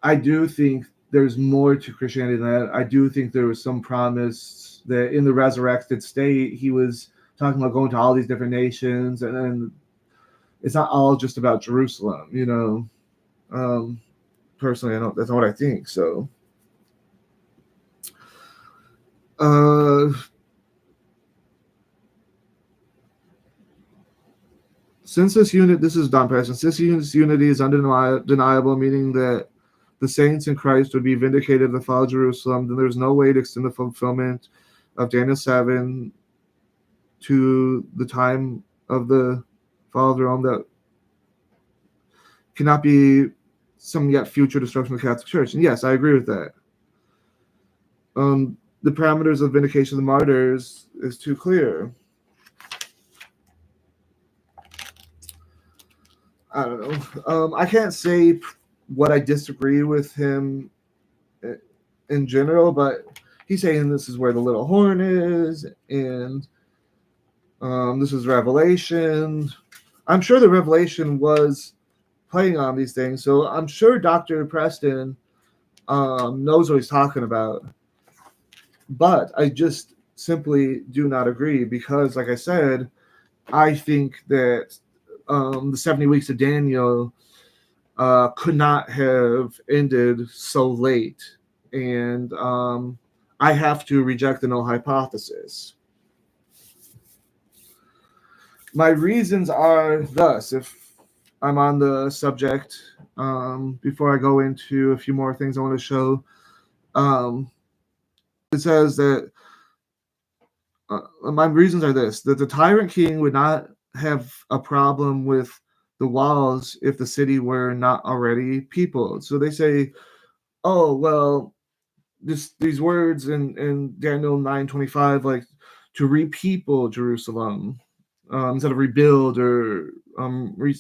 Speaker 1: I do think there's more to Christianity than that. I do think there was some promise that in the resurrected state, he was talking about going to all these different nations, and then it's not all just about Jerusalem, personally, that's not what I think. So, since this is Don Preston, since this unity is undeniable, meaning that the saints in Christ would be vindicated if they follow Jerusalem, then there's no way to extend the fulfillment of Daniel 7 to the time of the fall of Rome that cannot be some yet future destruction of the Catholic Church. And yes, I agree with that. The parameters of vindication of the martyrs is too clear. I don't know. I can't say what I disagree with him in general, but he's saying this is where the little horn is, and this is Revelation. I'm sure the Revelation was playing on these things, so I'm sure Dr. Preston knows what he's talking about. But I just simply do not agree because, like I said, I think that the 70 weeks of Daniel could not have ended so late. And I have to reject the null hypothesis. My reasons are thus, if I'm on the subject, before I go into a few more things I want to show. It says that my reasons are this, that the tyrant king would not have a problem with the walls if the city were not already peopled. So they say, oh, well, these words in Daniel 9:25, like to repeople Jerusalem instead of rebuild or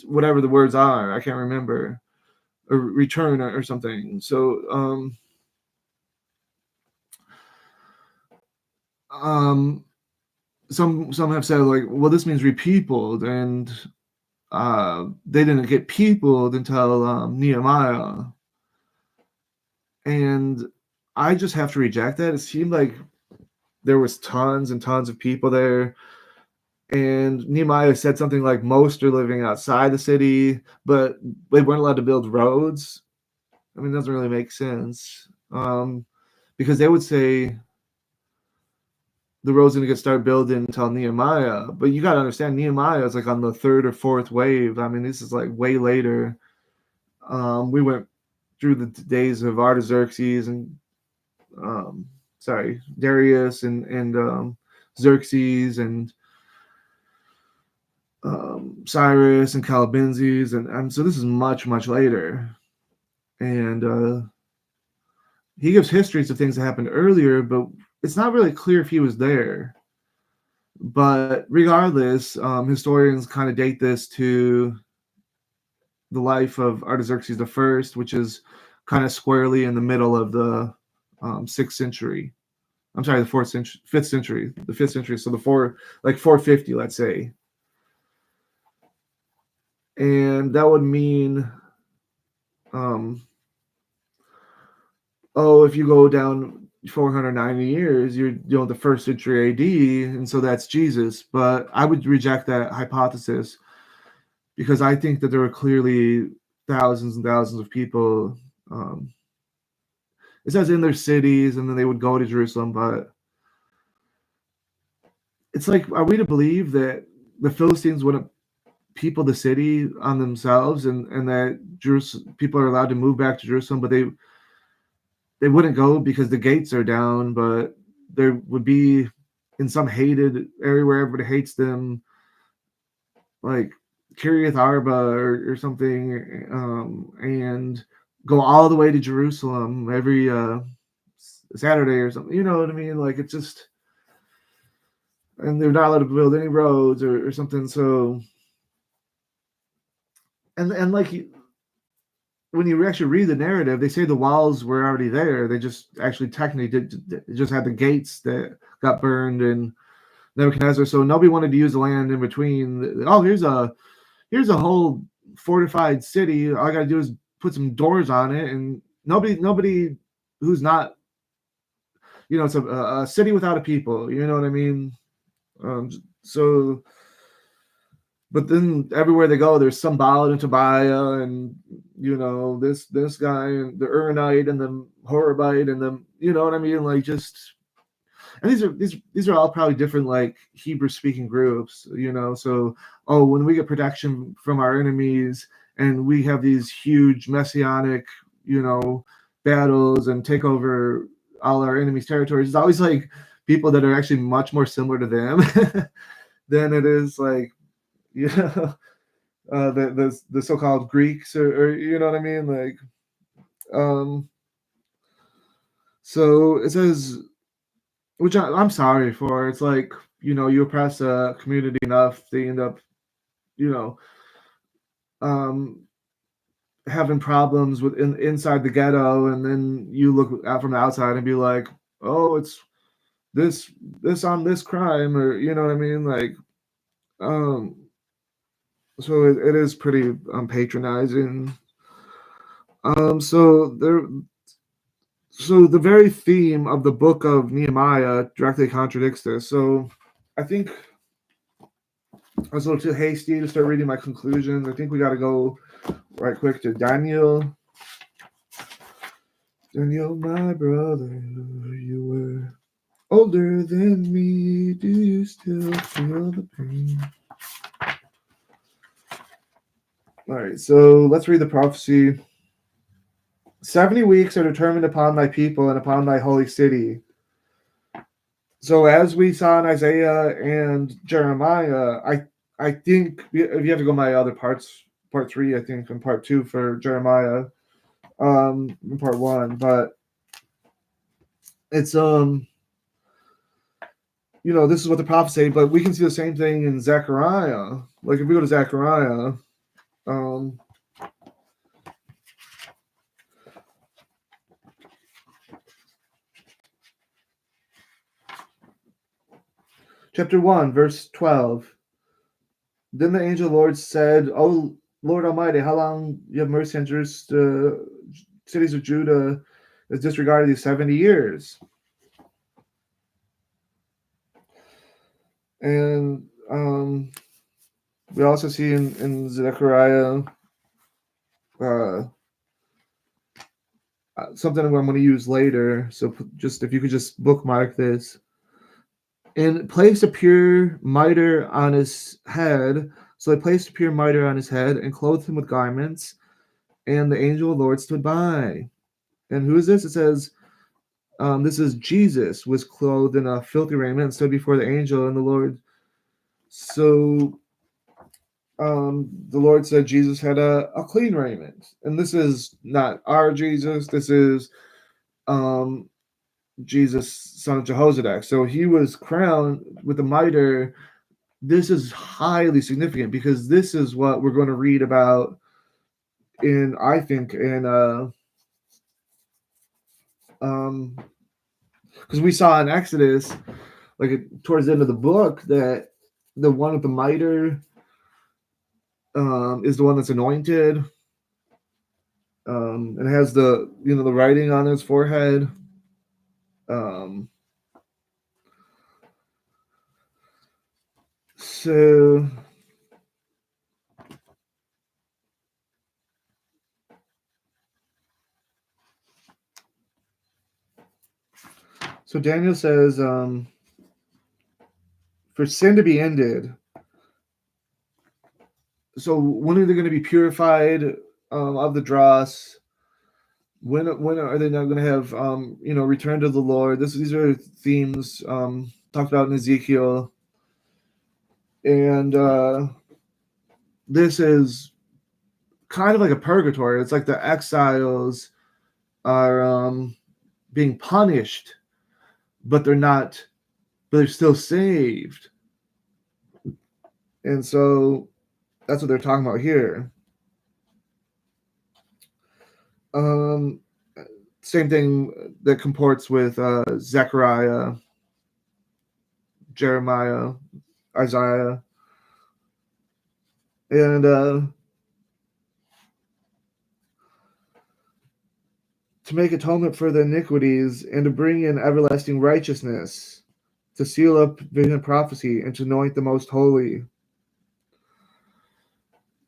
Speaker 1: whatever the words are, I can't remember, or return or something. So some have said, like, well, this means repeopled, and they didn't get peopled until Nehemiah. And I just have to reject that. It seemed like there was tons and tons of people there. And Nehemiah said something like most are living outside the city, but they weren't allowed to build roads. I mean, it doesn't really make sense. Because they would say the road's going to get started building until Nehemiah. But you got to understand, Nehemiah is like on the third or fourth wave. I mean, this is like way later. We went through the days of Artaxerxes and Darius and Xerxes and Cyrus and Calabinses, and so this is much, much later. And he gives histories of things that happened earlier, but it's not really clear if he was there. But regardless, historians kind of date this to the life of Artaxerxes I, which is kind of squarely in the middle of the 6th century. I'm sorry, the 5th century, the 5th century. So 450, let's say. And that would mean, if you go down 490 years, you're the 1st century AD, and so that's Jesus. But I would reject that hypothesis because I think that there were clearly thousands and thousands of people. It says in their cities, and then they would go to Jerusalem. But it's like, are we to believe that the Philistines wouldn't people the city on themselves, and that people are allowed to move back to Jerusalem, but they wouldn't go because the gates are down, but there would be in some hated area where everybody hates them, like Kiryat Arba or something, and go all the way to Jerusalem every Saturday or something. You know what I mean? Like, it's just, and they're not allowed to build any roads or something. So, and like, when you actually read the narrative, they say the walls were already there. They just actually technically just had the gates that got burned and Nebuchadnezzar. So nobody wanted to use the land in between. Oh, here's a whole fortified city. All I got to do is put some doors on it, and nobody who's not, it's a city without a people. You know what I mean? So. But then everywhere they go, there's Sanballat and Tobiah, and this guy and the Urnite and the Horabite and the, you know what I mean, like, just, and these are all probably different, like, Hebrew speaking groups, So when we get protection from our enemies and we have these huge messianic, battles and take over all our enemies' territories, it's always like people that are actually much more similar to them than it is like. The so-called Greeks, or you know what I mean, like, So it says, which I'm sorry for. It's like, you oppress a community enough, they end up, you know, um, having problems inside the ghetto, and then you look out from the outside and be like, oh, it's this on this crime, or you know what I mean, like, um, so it is pretty patronizing. So there, so the very theme of the book of Nehemiah directly contradicts this. So I think I was a little too hasty to start reading my conclusions. I think we got to go right quick to Daniel. Daniel, my brother, you were older than me. Do you still feel the pain? All right, so let's read the prophecy. 70 weeks are determined upon thy people and upon thy holy city. So as we saw in Isaiah and Jeremiah, I think if you have to go my other parts, part 3, I think, and part 2 for Jeremiah, in part 1, but it's this is what the prophets say, but we can see the same thing in Zechariah. Like if we go to Zechariah, chapter 1, verse 12. Then the angel of the Lord said, "O Lord Almighty, how long you have mercy on Jerusalem, cities of Judah, has disregarded these 70 years?" And we also see in Zechariah something I'm going to use later. So just if you could just bookmark this. And placed a pure mitre on his head. So they placed a pure mitre on his head and clothed him with garments. And the angel of the Lord stood by. And who is this? It says, this is Jesus, was clothed in a filthy raiment and stood before the angel and the Lord. So the Lord said Jesus had a clean raiment. And this is not our Jesus. This is Jesus, son of Jehozadak. So he was crowned with a mitre. This is highly significant because this is what we're going to read about because we saw in Exodus, like towards the end of the book, that the one with the mitre is the one that's anointed, and has the the writing on his forehead. So Daniel says, for sin to be ended. So when are they going to be purified of the dross? When are they not going to have return to the Lord? These are themes talked about in Ezekiel, and this is kind of like a purgatory. It's like the exiles are being punished, but they're not. But they're still saved, and so that's what they're talking about here. Same thing that comports with Zechariah, Jeremiah, Isaiah, and to make atonement for the iniquities, and to bring in everlasting righteousness, to seal up vision and prophecy, and to anoint the most holy.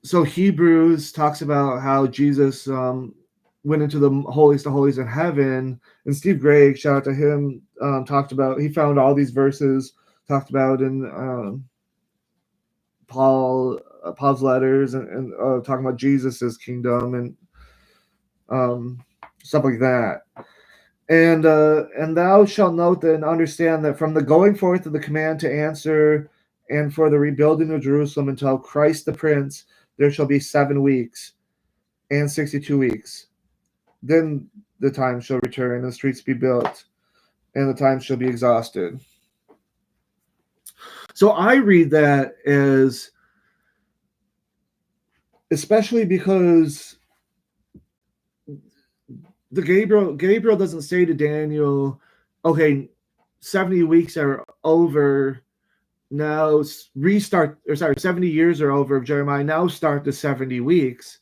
Speaker 1: So Hebrews talks about how Jesus went into the holiest of holies in heaven, and Steve Gray, shout out to him, talked about, he found all these verses talked about in Paul's letters, and talking about Jesus's kingdom and stuff like that. And thou shalt note and understand that from the going forth of the command to answer and for the rebuilding of Jerusalem until Christ the Prince, there shall be 7 weeks and 62 weeks. then the time shall return, and the streets be built, and the time shall be exhausted. So I read that as, especially because the Gabriel doesn't say to Daniel, okay, 70 weeks are over, now restart, or sorry, 70 years are over of Jeremiah, now start the 70 weeks.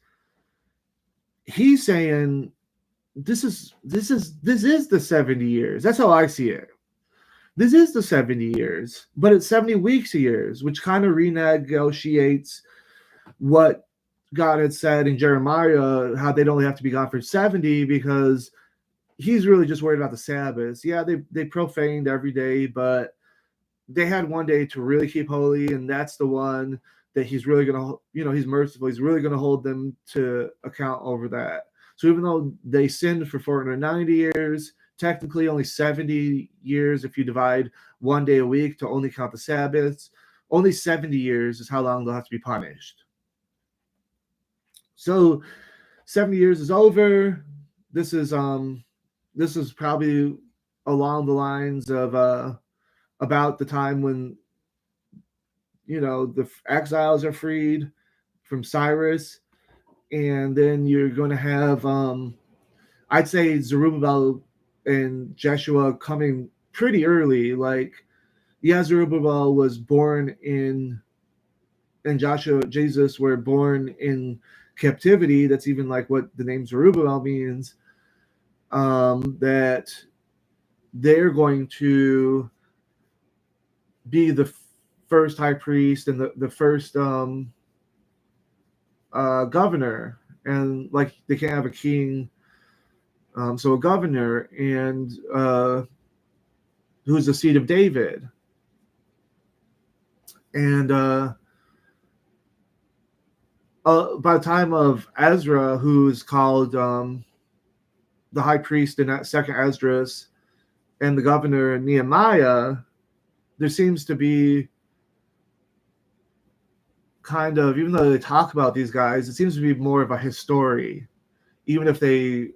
Speaker 1: He's saying this is the 70 years. That's how I see it. This is the 70 years, but it's 70 weeks a year, which kind of renegotiates what God had said in Jeremiah, how they'd only have to be gone for 70, because he's really just worried about the Sabbath. Yeah, they profaned every day, but they had one day to really keep holy, and that's the one that he's really going to, he's merciful. He's really going to hold them to account over that. So even though they sinned for 490 years, technically only 70 years if you divide one day a week to only count the Sabbaths, only 70 years is how long they'll have to be punished. So 70 years is over. This is probably along the lines of about the time when the exiles are freed from Cyrus, and then you're going to have I'd say Zerubbabel and Jeshua coming pretty early. Like, yeah, Zerubbabel was born in, and Joshua, Jesus were born in captivity. That's even like what the name Zerubbabel means. That they're going to be the first high priest and the first governor, and like they can't have a king, so a governor, and who's the seed of David. And by the time of Ezra, who's called the high priest in that second Esdras, and the governor Nehemiah, there seems to be kind of, even though they talk about these guys, it seems to be more of a history, even if they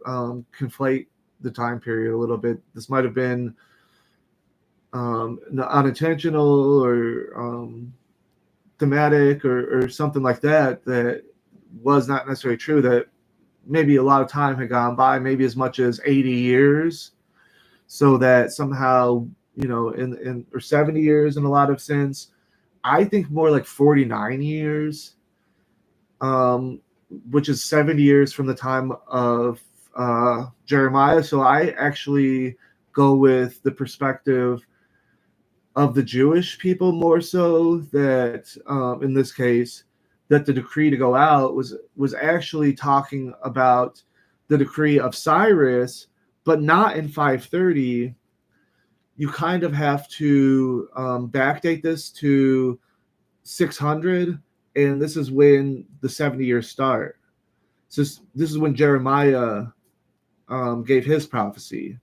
Speaker 1: conflate the time period a little bit. This might have been unintentional or thematic or something like that was not necessarily true, that maybe a lot of time had gone by, maybe as much as 80 years, so that somehow, in or 70 years in a lot of sense. I think more like 49 years, which is 70 years from the time of Jeremiah. So I actually go with the perspective of the Jewish people more so, that in this case, that the decree to go out was actually talking about the decree of Cyrus, but not in 530. You kind of have to backdate this to 600, and this is when the 70 years start. So this is when Jeremiah gave his prophecy.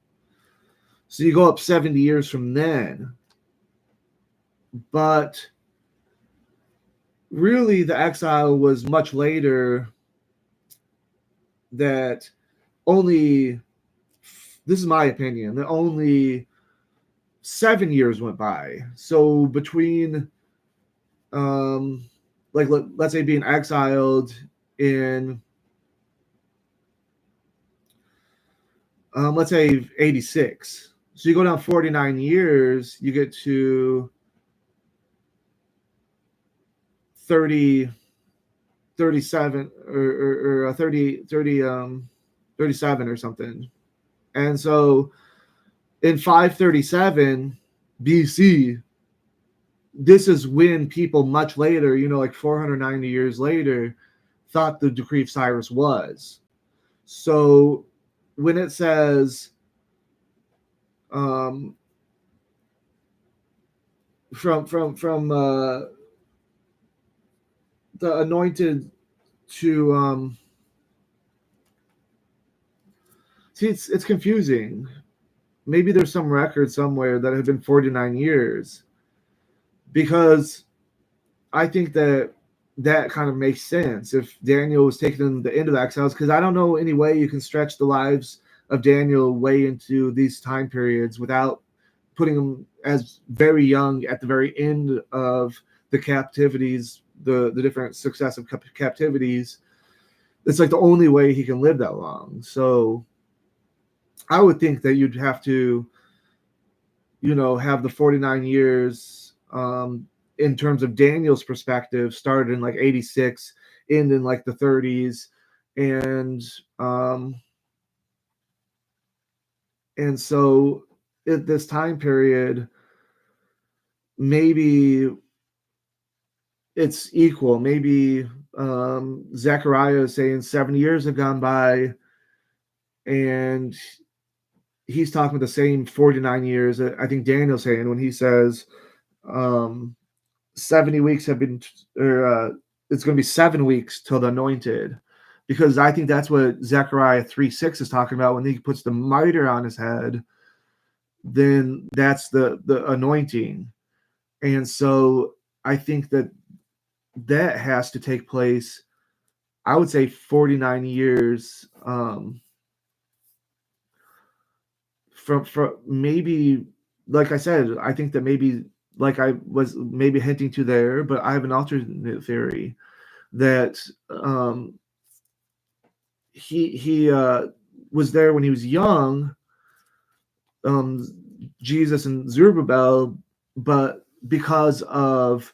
Speaker 1: So you go up 70 years from then. But really, the exile was much later, that only, this is my opinion, that only 7 years went by. So between, let's say being exiled in, let's say 86. So you go down 49 years, you get to 37 or 37 or something. And so in 537 BC, this is when people much later, like 490 years later, thought the decree of Cyrus was. So when it says from the anointed to see, it's confusing. Maybe there's some record somewhere that have been 49 years, because I think that that kind of makes sense if Daniel was taken the into the exiles, because I don't know any way you can stretch the lives of Daniel way into these time periods without putting him as very young at the very end of the captivities, the different successive captivities. It's like the only way he can live that long. So I would think that you'd have to, have the 49 years, in terms of Daniel's perspective, started in like 86, end in like the 30s, and um, and so at this time period, maybe it's equal. Maybe Zechariah is saying 70 years have gone by, and he's talking the same 49 years. I think Daniel's saying when he says, um, 70 weeks have been, or it's going to be 7 weeks till the anointed, because I think that's what Zechariah 3:6 is talking about. When he puts the mitre on his head, then that's the anointing. And so I think that has to take place, I would say 49 years, from maybe, like I said, I think that maybe, like I was maybe hinting to there, but I have an alternate theory that, he was there when he was young, um, Jesus and Zerubbabel, but because of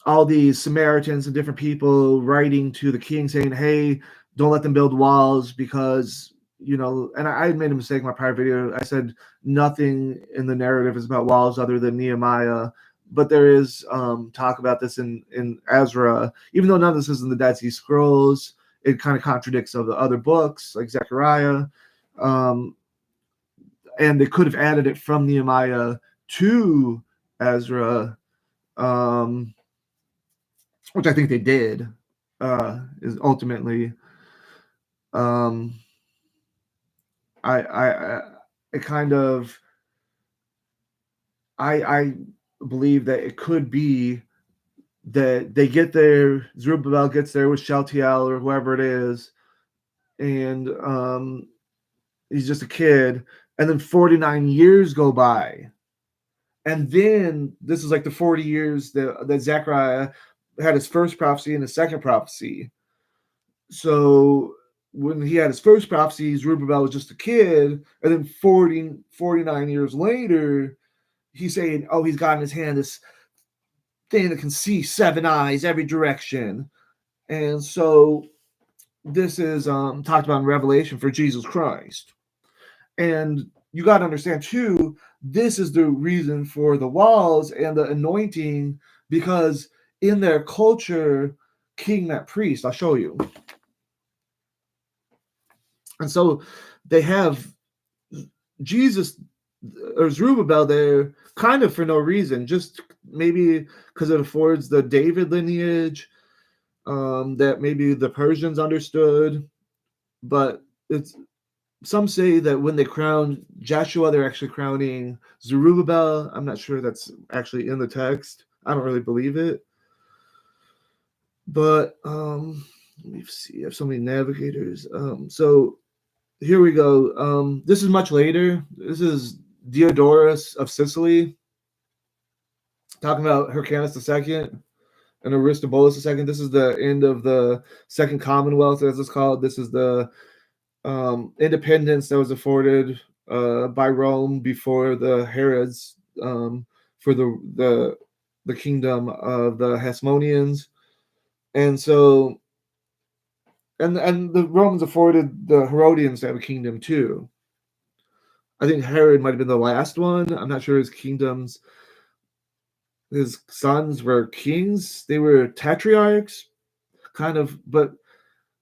Speaker 1: all these Samaritans and different people writing to the king saying, "Hey, don't let them build walls because." And I made a mistake in my prior video. I said nothing in the narrative is about walls other than Nehemiah, but there is talk about this in Ezra. Even though none of this is in the Dead Sea Scrolls, it kind of contradicts of the other books like Zechariah, um, and they could have added it from Nehemiah to Ezra, um, which I think they did. Is ultimately, um, I it kind of, I believe that it could be that they get there, Zerubbabel gets there with Shealtiel or whoever it is, and he's just a kid, and then 49 years go by, and then this is like the 40 years that Zechariah had his first prophecy and his second prophecy. So when he had his first prophecy, Zerubbabel was just a kid, and then 49 years later, he's saying, "Oh, he's got in his hand this thing that can see seven eyes every direction," and so this is talked about in Revelation for Jesus Christ. And you got to understand too, this is the reason for the walls and the anointing, because in their culture, king met priest. I'll show you. And so they have Jesus or Zerubbabel there kind of for no reason, just maybe because it affords the David lineage, that maybe the Persians understood. But it's, some say that when they crown Joshua, they're actually crowning Zerubbabel. I'm not sure that's actually in the text. I don't really believe it. But let me see. I have so many navigators. So here we go. This is much later. This is Diodorus of Sicily talking about Hyrcanus II and Aristobulus II. This is the end of the Second Commonwealth, as it's called. This is the independence that was afforded by Rome before the Herods, for the kingdom of the Hasmoneans, and so and the Romans afforded the Herodians to have a kingdom too. I think Herod might have been the last one. I'm not sure his kingdoms. His sons were kings. They were tetrarchs, kind of, but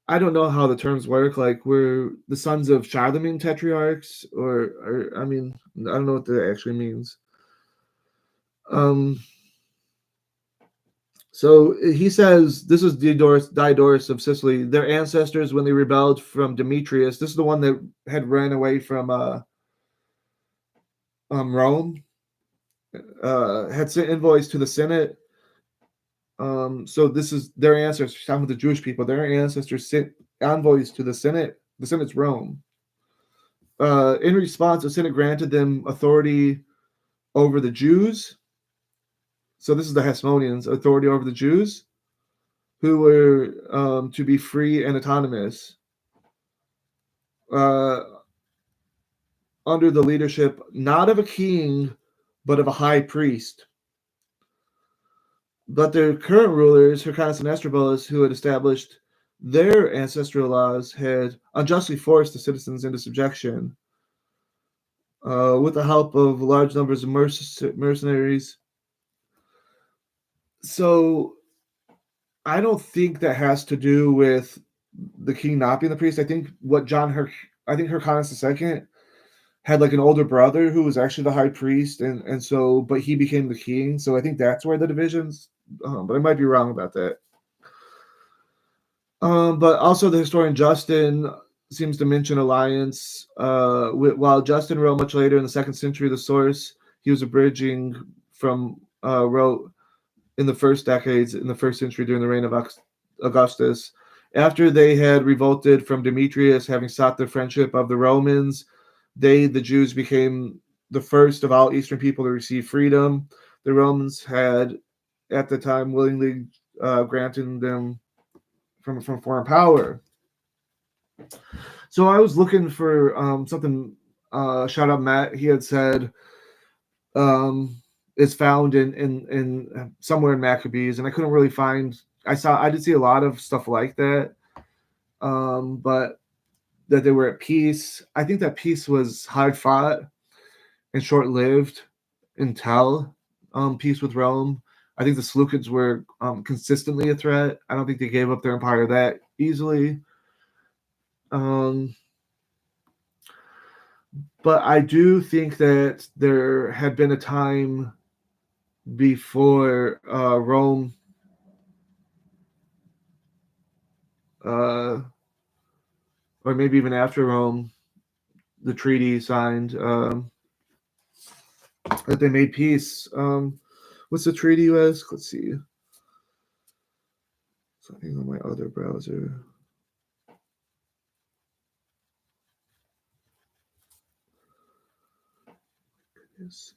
Speaker 1: I don't know how the terms work. Like, were the sons of Charlemagne tetrarchs, or I mean, I don't know what that actually means. Um, so he says this is Diodorus of Sicily. Their ancestors, when they rebelled from Demetrius, this is the one that had ran away from Rome, had sent envoys to the Senate, So this is their ancestors, talking with the Jewish people. Their ancestors sent envoys to the Senate. The Senate's Rome. In response, the Senate granted them authority over the Jews. So this is the Hasmoneans, authority over the Jews, who were to be free and autonomous uh, under the leadership not of a king, but of a high priest. But their current rulers, Hyrcanus and Estrabulus, who had established their ancestral laws, had unjustly forced the citizens into subjection. With the help of large numbers of mercenaries. So I don't think that has to do with the king not being the priest. I think I think Hyrcanus II had like an older brother who was actually the high priest, and so but he became the king. So I think that's where the divisions. But I might be wrong about that. But also the historian Justin seems to mention alliance. While Justin wrote much later in the 2nd century, the source he was abridging from wrote in the first decades in the 1st century during the reign of Augustus. After they had revolted from Demetrius, having sought the friendship of the Romans, the Jews, became the first of all Eastern people to receive freedom. The Romans had, at the time, willingly granted them from foreign power. So I was looking for something. Shout out Matt. He had said is found in somewhere in Maccabees, and I couldn't really find. I did see a lot of stuff like that, but that they were at peace. I think that peace was hard fought and short lived until peace with Rome. I think the Seleucids were consistently a threat. I don't think they gave up their empire that easily. But I do think that there had been a time before Rome or maybe even after Rome, the treaty signed, that they made peace. What's the treaty you ask? Let's see. Something on my other browser. Yes.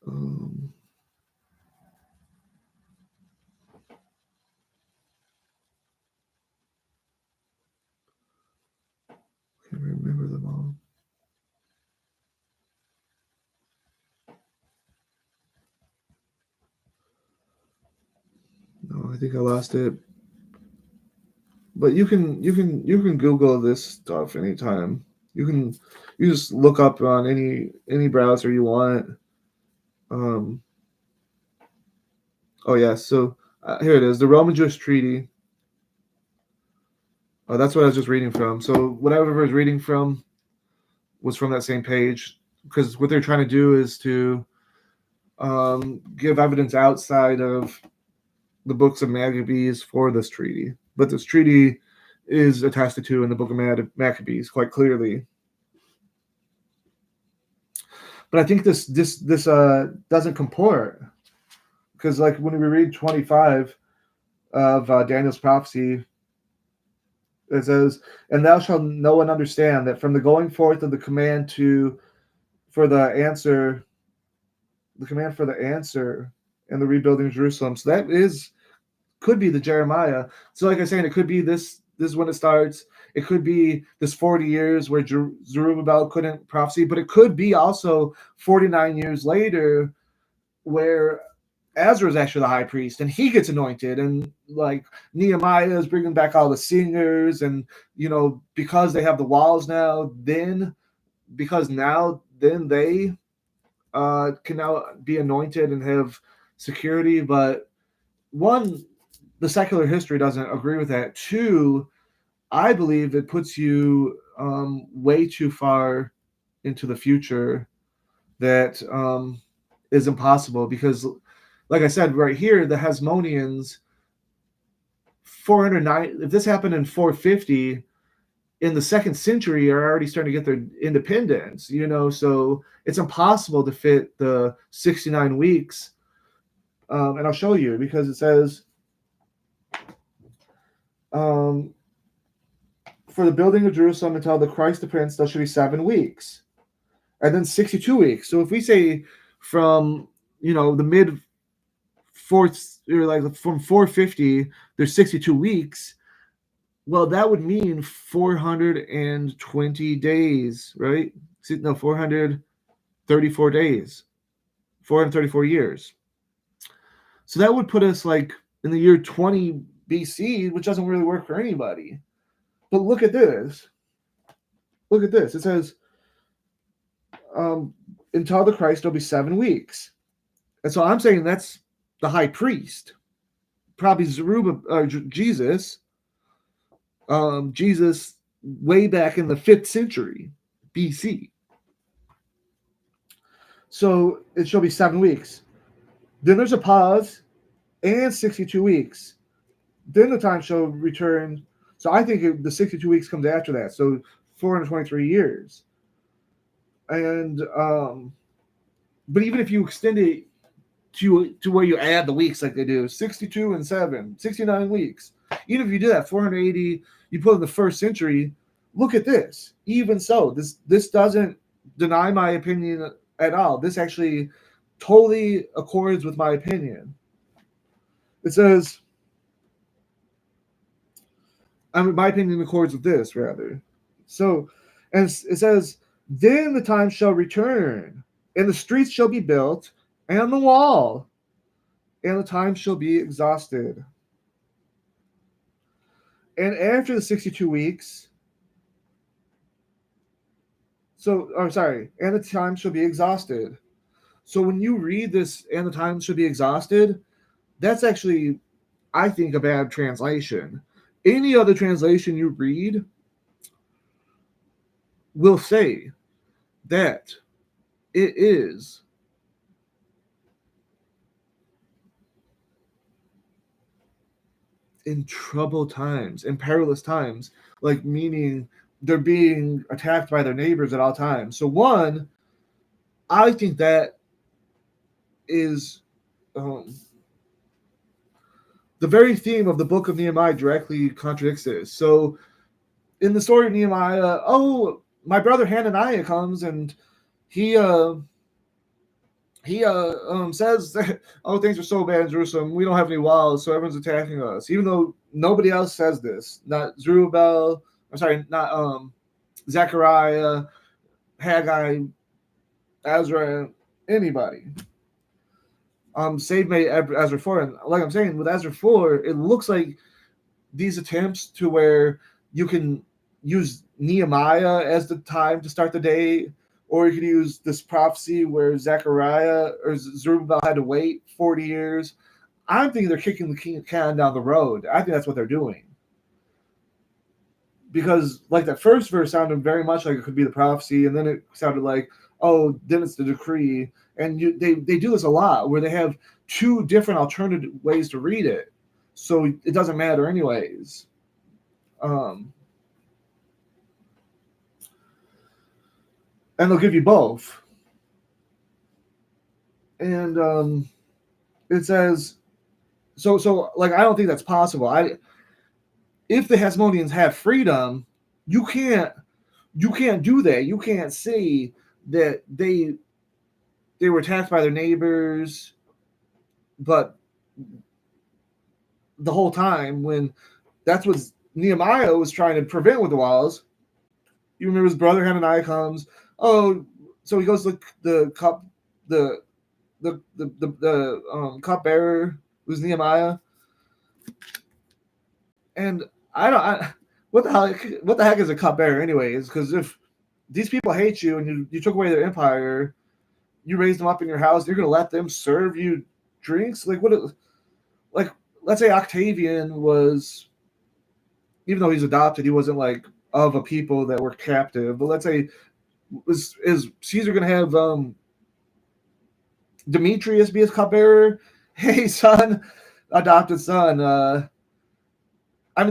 Speaker 1: Can't remember them all. No, I think I lost it. But you can Google this stuff anytime. You just look up on any browser you want. Oh yeah, so here it is, the Roman Jewish Treaty. That's what I was just reading from. So whatever I was reading from was from that same page, because what they're trying to do is to give evidence outside of the books of Maccabees for this treaty. But this treaty is attested to in the book of Maccabees quite clearly. But I think this doesn't comport, because like when we read 25 of Daniel's prophecy, it says, "And thou shalt know and understand that from the going forth of the command for the answer and the rebuilding of Jerusalem." So that could be the Jeremiah. So like I was saying, it could be this is when it starts. It could be this 40 years where Zerubbabel couldn't prophesy, but it could be also 49 years later where Ezra is actually the high priest and he gets anointed, and like Nehemiah is bringing back all the singers, and because they have the walls now, then they can now be anointed and have security. But one, the secular history doesn't agree with that. Two, I believe it puts you way too far into the future that is impossible, because like I said, right here, the Hasmoneans, 409. If this happened in 450, in the 2nd century, are already starting to get their independence. So it's impossible to fit the 69 weeks. And I'll show you, because it says Um, for the building of Jerusalem until the Christ the Prince, there should be 7 weeks, and then 62 weeks. So if we say from the mid fourth, or like from 450, there's 62 weeks. Well, that would mean 420 days, right? No, 434 days, 434 years. So that would put us like in the year 20 BC, which doesn't really work for anybody. But look at this. Look at this. It says, until the Christ, there'll be 7 weeks. And so I'm saying that's the high priest, probably Jesus. Jesus way back in the 5th century BC. So it shall be 7 weeks. Then there's a pause and 62 weeks. Then the time shall return. So I think the 62 weeks comes after that. So 423 years. And but even if you extend it to where you add the weeks like they do, 62 and 7, 69 weeks. Even if you do that, 480, you put in the 1st century, look at this. Even so, this doesn't deny my opinion at all. This actually totally accords with my opinion. It says, my opinion accords with this, rather. So, and it says, then the time shall return, and the streets shall be built, and the wall, and the time shall be exhausted. And after the 62 weeks, and the time shall be exhausted. So when you read this, and the time shall be exhausted, that's actually, I think, a bad translation. Any other translation you read will say that it is in troubled times, in perilous times, like meaning they're being attacked by their neighbors at all times. So one, I think that is the very theme of the book of Nehemiah directly contradicts this. So in the story of Nehemiah, my brother Hananiah comes and he says that, things are so bad in Jerusalem, we don't have any walls, so everyone's attacking us, even though nobody else says this. Not Zerubbabel, not Zechariah, Haggai, Ezra, anybody. Save me Ezra 4. And like I'm saying, with Ezra 4, it looks like these attempts to where you can use Nehemiah as the time to start the day, or you could use this prophecy where Zechariah or Zerubbabel had to wait 40 years. I'm thinking they're kicking the can down the road. I think that's what they're doing. Because like that first verse sounded very much like it could be the prophecy, and then it sounded like, then it's the decree. And they do this a lot, where they have 2 different alternative ways to read it. So it doesn't matter anyways. And they'll give you both. And it says, so like, I don't think that's possible. If the Hasmoneans have freedom, you can't do that. You can't say that they were attacked by their neighbors, but the whole time, when that's what Nehemiah was trying to prevent with the walls. You remember his brother Hananiah comes. So he goes to the cupbearer, who's Nehemiah, and what the heck is a cupbearer anyways? Because if these people hate you and you took away their empire, you raised them up in your house, you're going to let them serve you drinks? Like, let's say Octavian was, even though he's adopted, he wasn't like of a people that were captive. But let's say, is Caesar going to have Demetrius be his cupbearer? Hey, son, adopted son.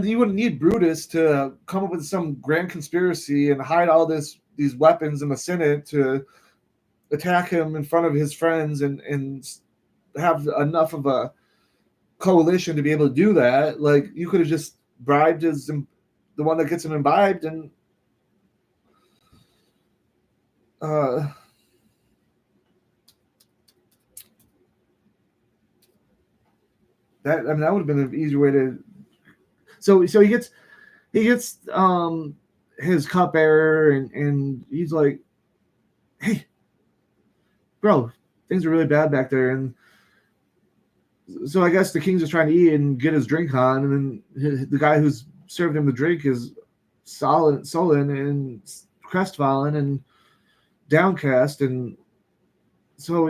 Speaker 1: You wouldn't need Brutus to come up with some grand conspiracy and hide all these weapons in the Senate to attack him in front of his friends and have enough of a coalition to be able to do that. Like, you could have just bribed is the one that gets him imbibed, and that that would have been an easier way to. So he gets his cupbearer, and he's like, "Hey, bro, things are really bad back there." And so I guess the king's just trying to eat and get his drink on, and then the guy who's served him the drink is sullen and crestfallen and downcast, and so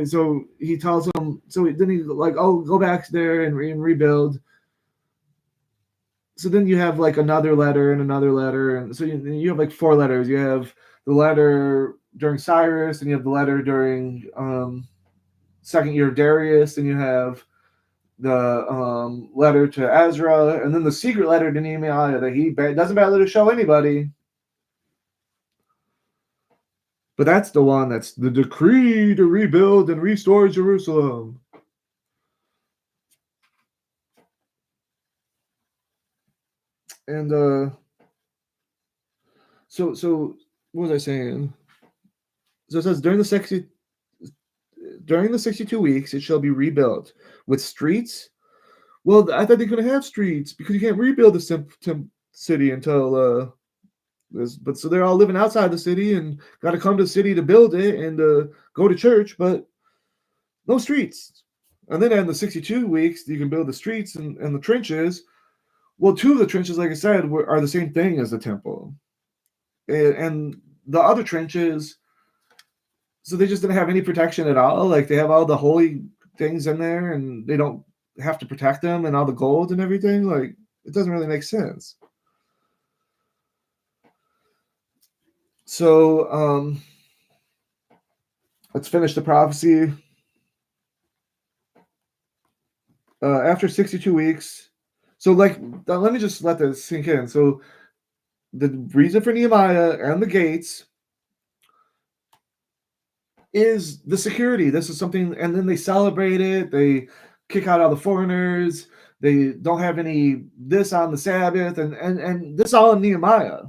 Speaker 1: he tells him. So then he like, "Oh, go back there and rebuild." So then you have like another letter and another letter, and so you have like four letters. You have the letter during Cyrus, and you have the letter during second year of Darius, and you have the letter to Ezra, and then the secret letter to Nehemiah that he doesn't bother to show anybody. But that's the one that's the decree to rebuild and restore Jerusalem. And so what was I saying? So it says during the 62 weeks it shall be rebuilt with streets. Well, I thought they couldn't have streets because you can't rebuild the city until this. But so they're all living outside the city and got to come to the city to build it and go to church, but no streets. And then in the 62 weeks, you can build the streets and the trenches. Well, two of the trenches, like I said, are the same thing as the temple. And the other trenches, so they just didn't have any protection at all. Like they have all the holy things in there and they don't have to protect them and all the gold and everything. Like it doesn't really make sense. So let's finish the prophecy. After 62 weeks, so like let me just let this sink in. So the reason for Nehemiah and the gates is the security. This is something, and then they celebrate it. They kick out all the foreigners. They don't have any this on the Sabbath, and this all in Nehemiah.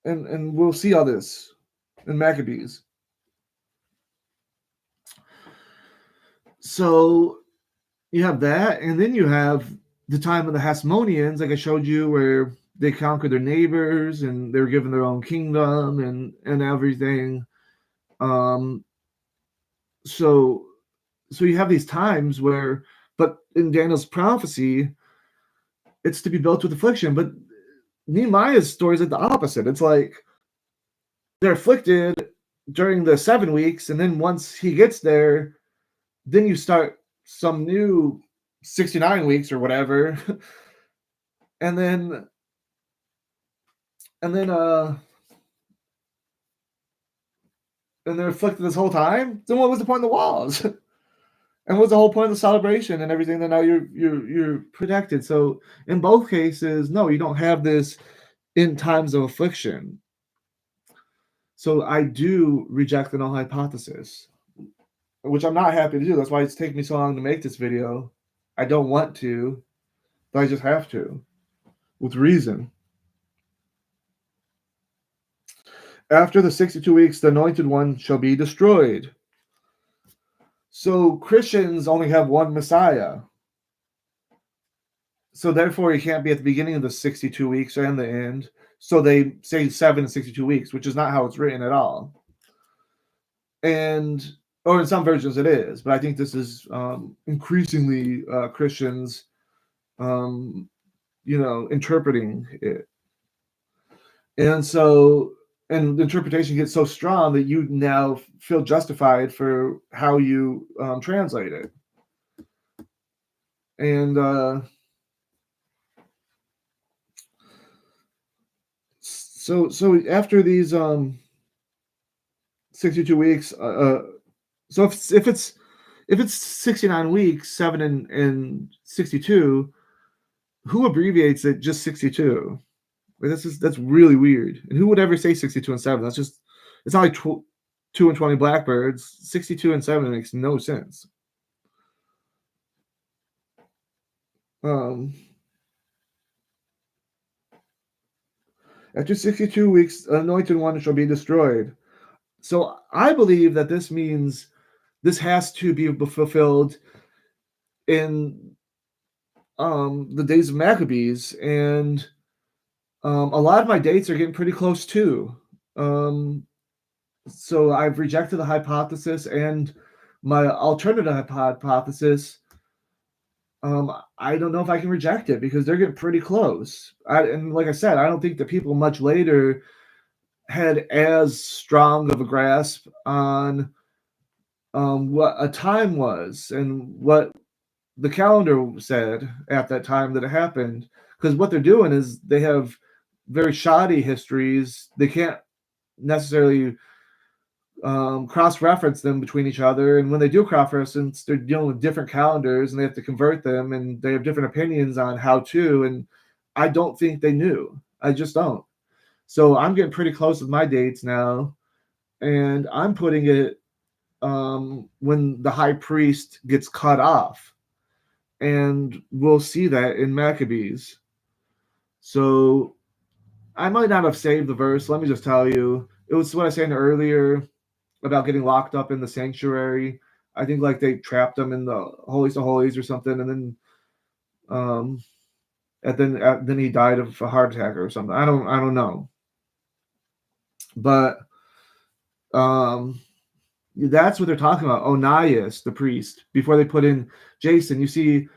Speaker 1: And we'll see all this in Maccabees. So you have that, and then you have the time of the Hasmoneans, like I showed you, where they conquered their neighbors and they were given their own kingdom and everything. So you have these times where, but in Daniel's prophecy, it's to be built with affliction. But Nehemiah's story is like the opposite. It's like they're afflicted during the 7 weeks, and then once he gets there, then you start some new 69 weeks or whatever. and then and they're afflicted this whole time. Then what was the point of the walls? And what's the whole point of the celebration and everything? That now you're protected. So in both cases, no, you don't have this in times of affliction. So I do reject the null hypothesis, which I'm not happy to do. That's why it's taken me so long to make this video. I don't want to, but I just have to, with reason. After the 62 weeks, the anointed one shall be destroyed. So Christians only have one Messiah. So therefore, he can't be at the beginning of the 62 weeks and the end. So they say 7 and 62 weeks, which is not how it's written at all. And, or in some versions it is, but I think this is increasingly Christians, interpreting it. And so, and the interpretation gets so strong that you now feel justified for how you translate it. And so after these 62 weeks, so if it's 69 weeks, 7 and 62, who abbreviates it just 62? That's really weird. And who would ever say 62 and 7? That's just, it's not like 2 and 20 blackbirds. 62 and 7 makes no sense. After 62 weeks, the anointed one shall be destroyed. So I believe that this means this has to be fulfilled in the days of Maccabees, and a lot of my dates are getting pretty close too. Um, so I've rejected the hypothesis, and my alternative hypothesis. I don't know if I can reject it because they're getting pretty close. And like I said, I don't think the people much later had as strong of a grasp on what a time was and what the calendar said at that time that it happened. Because what they're doing is they have very shoddy histories. They can't necessarily cross-reference them between each other, and when they do cross-reference, they're dealing with different calendars, and they have to convert them, and they have different opinions on how to. And I don't think they knew. I just don't. So I'm getting pretty close with my dates now, and I'm putting it when the high priest gets cut off, and we'll see that in Maccabees. So I might not have saved the verse. Let me just tell you, it was what I said earlier about getting locked up in the sanctuary. I think like they trapped him in the holies of holies or something, um, and then he died of a heart attack or something. I don't know, but that's what they're talking about. Onias, the priest, before they put in Jason. You see,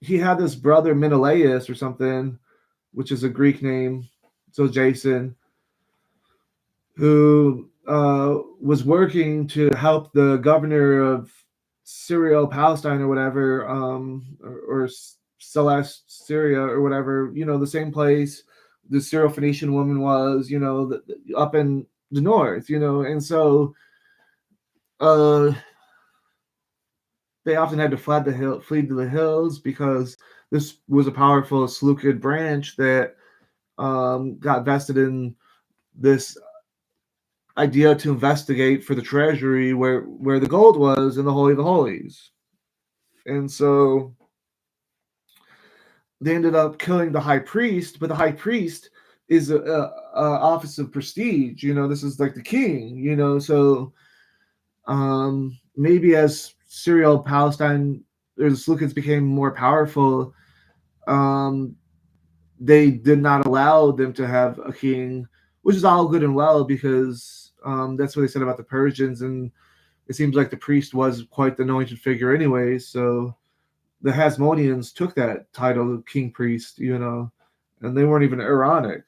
Speaker 1: he had this brother Menelaus or something, which is a Greek name, so Jason, who was working to help the governor of Syria, Palestine, or whatever, or Celeste, Syria, or whatever, the same place the Syro-Phoenician woman was, up in the north, and so they often had to flee to the hills because this was a powerful Seleucid branch that got vested in this idea to investigate for the treasury where the gold was in the Holy of the Holies. And so they ended up killing the high priest, but the high priest is a office of prestige. This is like the king. So maybe as Syria, Palestine, or the Seleucids became more powerful, they did not allow them to have a king, which is all good and well because that's what they said about the Persians, and it seems like the priest was quite the anointed figure anyway. So the Hasmoneans took that title, king priest, and they weren't even Aaronic,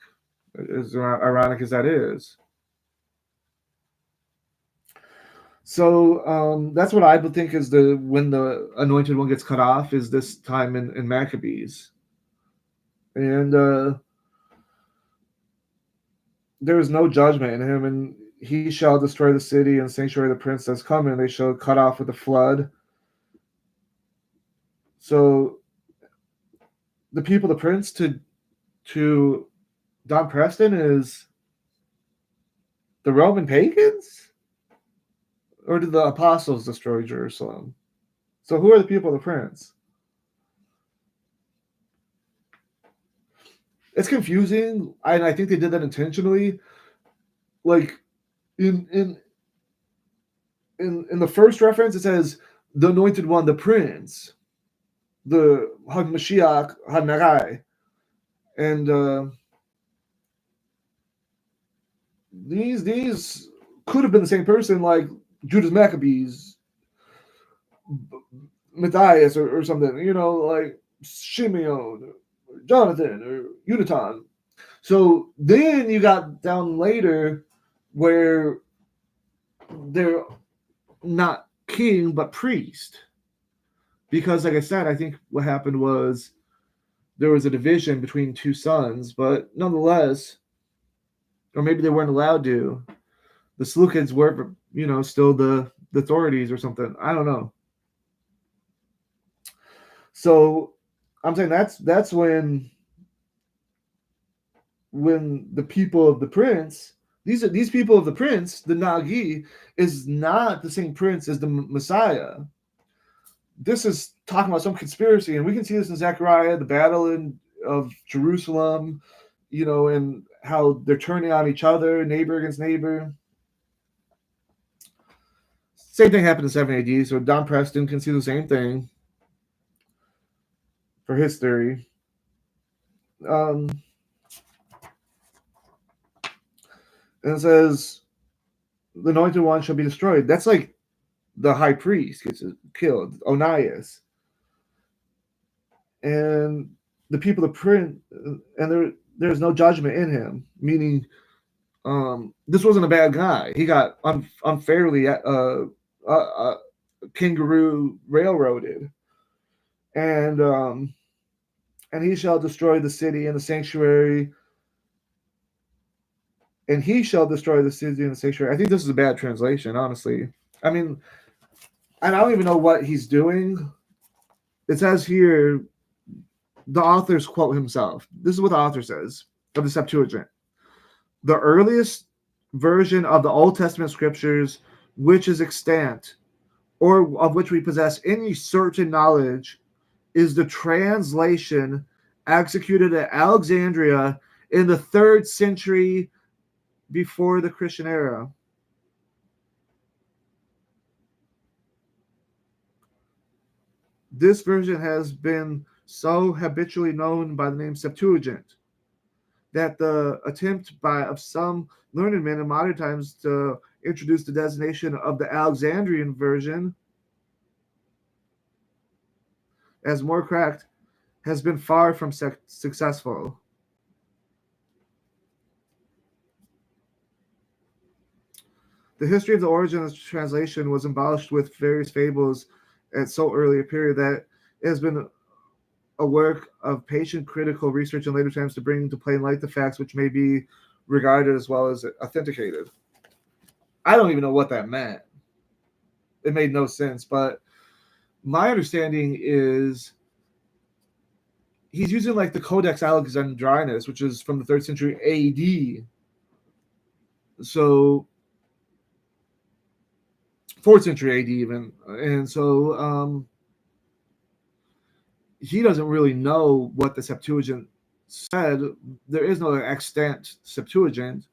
Speaker 1: as ironic as that is. So that's what I would think is when the anointed one gets cut off is this time in Maccabees. And there is no judgment in him, and he shall destroy the city and sanctuary of the prince that's coming. They shall cut off with the flood. So the people, the prince to Don Preston is the Roman pagans? Or did the apostles destroy Jerusalem? So who are the people of the prince? It's confusing, and I think they did that intentionally. Like in the first reference, it says the anointed one, the prince, the Mashiach Hanagai, and these could have been the same person, like Judas Maccabees, Matthias, or something. Like Shimeon, or Jonathan, or Unatan. So then you got down later where they're not king but priest, because like I said, I think what happened was there was a division between two sons, but nonetheless, or maybe they weren't allowed to, the Seleucids were still the authorities or something. I don't know. So I'm saying that's when the people of the prince, these people of the prince, the Nagi, is not the same prince as the Messiah. This is talking about some conspiracy, and we can see this in Zechariah, the battle of Jerusalem. and how they're turning on each other, neighbor against neighbor. Same thing happened in 7 AD, so Don Preston can see the same thing for his theory. And it says, the anointed one shall be destroyed. That's like the high priest gets killed, Onias. And the people of print, and there's no judgment in him, meaning this wasn't a bad guy. He got unfairly kangaroo railroaded, and he shall destroy the city and the sanctuary, and he shall destroy the city and the sanctuary. I think this is a bad translation, honestly. I mean, I don't even know what he's doing. It says here, the author's quote himself. This is what the author says of the Septuagint. The earliest version of the Old Testament scriptures which is extant, or of which we possess any certain knowledge, is the translation executed at Alexandria in the 3rd century before the Christian era. This version has been so habitually known by the name Septuagint that the attempt of some learned men in modern times to introduce the designation of the Alexandrian version as more correct has been far from successful. The history of the origin of this translation was embellished with various fables at so early a period that it has been a work of patient critical research in later times to bring to plain light the facts which may be regarded as well as authenticated. I don't even know what that meant. It made no sense, but my understanding is he's using like the Codex Alexandrinus, which is from the 3rd century AD. So 4th century AD even. And so he doesn't really know what the Septuagint said. There is no extant Septuagint,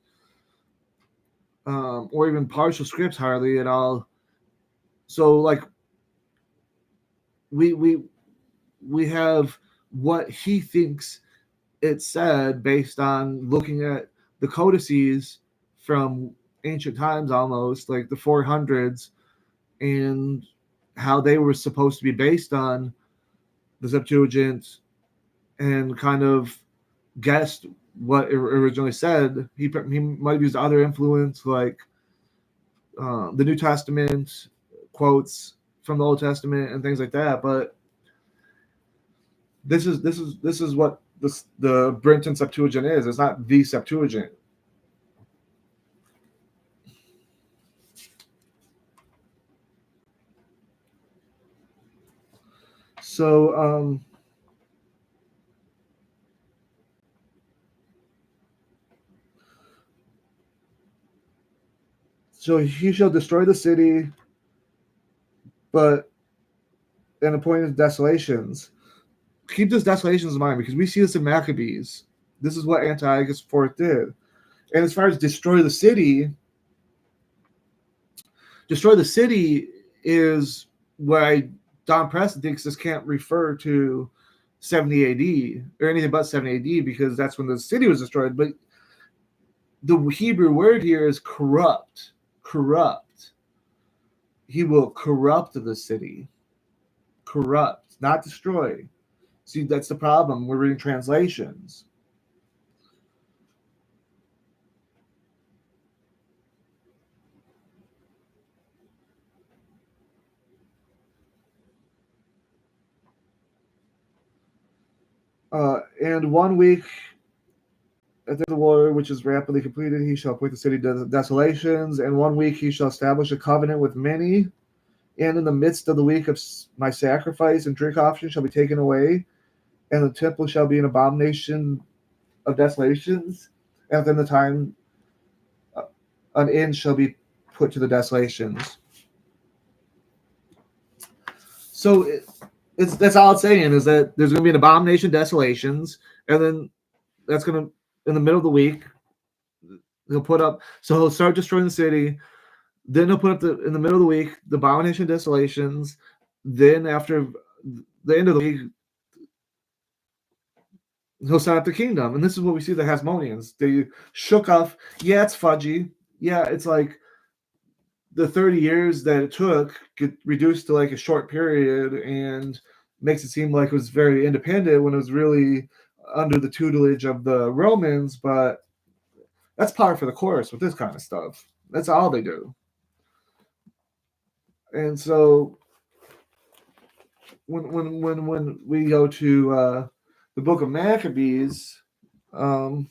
Speaker 1: or even partial scripts hardly at all. So like we have what he thinks it said based on looking at the codices from ancient times, almost like the 400s, and how they were supposed to be based on the Septuagint, and kind of guessed what it originally said. He might have used other influence, like the New Testament quotes from the Old Testament and things like that. But this is what the Brenton Septuagint is. It's not the Septuagint. So he shall destroy the city, but and appoint desolations. Keep those desolations in mind, because we see this in Maccabees. This is what Antiochus IV did. And as far as destroy the city is why Don Preston thinks this can't refer to 70 AD or anything but 70 AD, because that's when the city was destroyed. But the Hebrew word here is corrupt. Corrupt. He will corrupt the city. Corrupt, not destroy. See, that's the problem. We're reading translations. And 1 week at the war, which is rapidly completed, he shall appoint the city desolations. And 1 week he shall establish a covenant with many. And in the midst of the week of my sacrifice and drink offering shall be taken away, and the temple shall be an abomination of desolations. And within the time, an end shall be put to the desolations. So that's all it's saying, is that there's going to be an abomination, desolations, and then that's going to in the middle of the week. He'll put up, so he'll start destroying the city. Then he'll put up in the middle of the week the abomination of desolations. Then after the end of the week, he'll set up the kingdom. And this is what we see the Hasmoneans. They shook off. Yeah, it's fudgy. Yeah, it's like the 30 years that it took get reduced to like a short period and makes it seem like it was very independent when it was really under the tutelage of the Romans. But that's par for the course with this kind of stuff. That's all they do. And so when we go to the book of Maccabees, we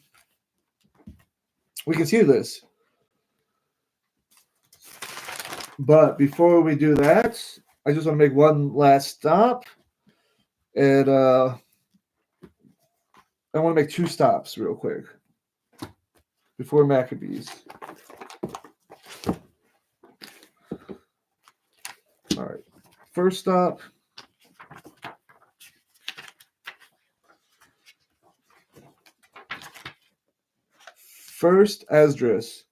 Speaker 1: can see this. But before we do that, I just want to make one last stop. And I want to make two stops real quick before Maccabees. All right. First stop. First Esdras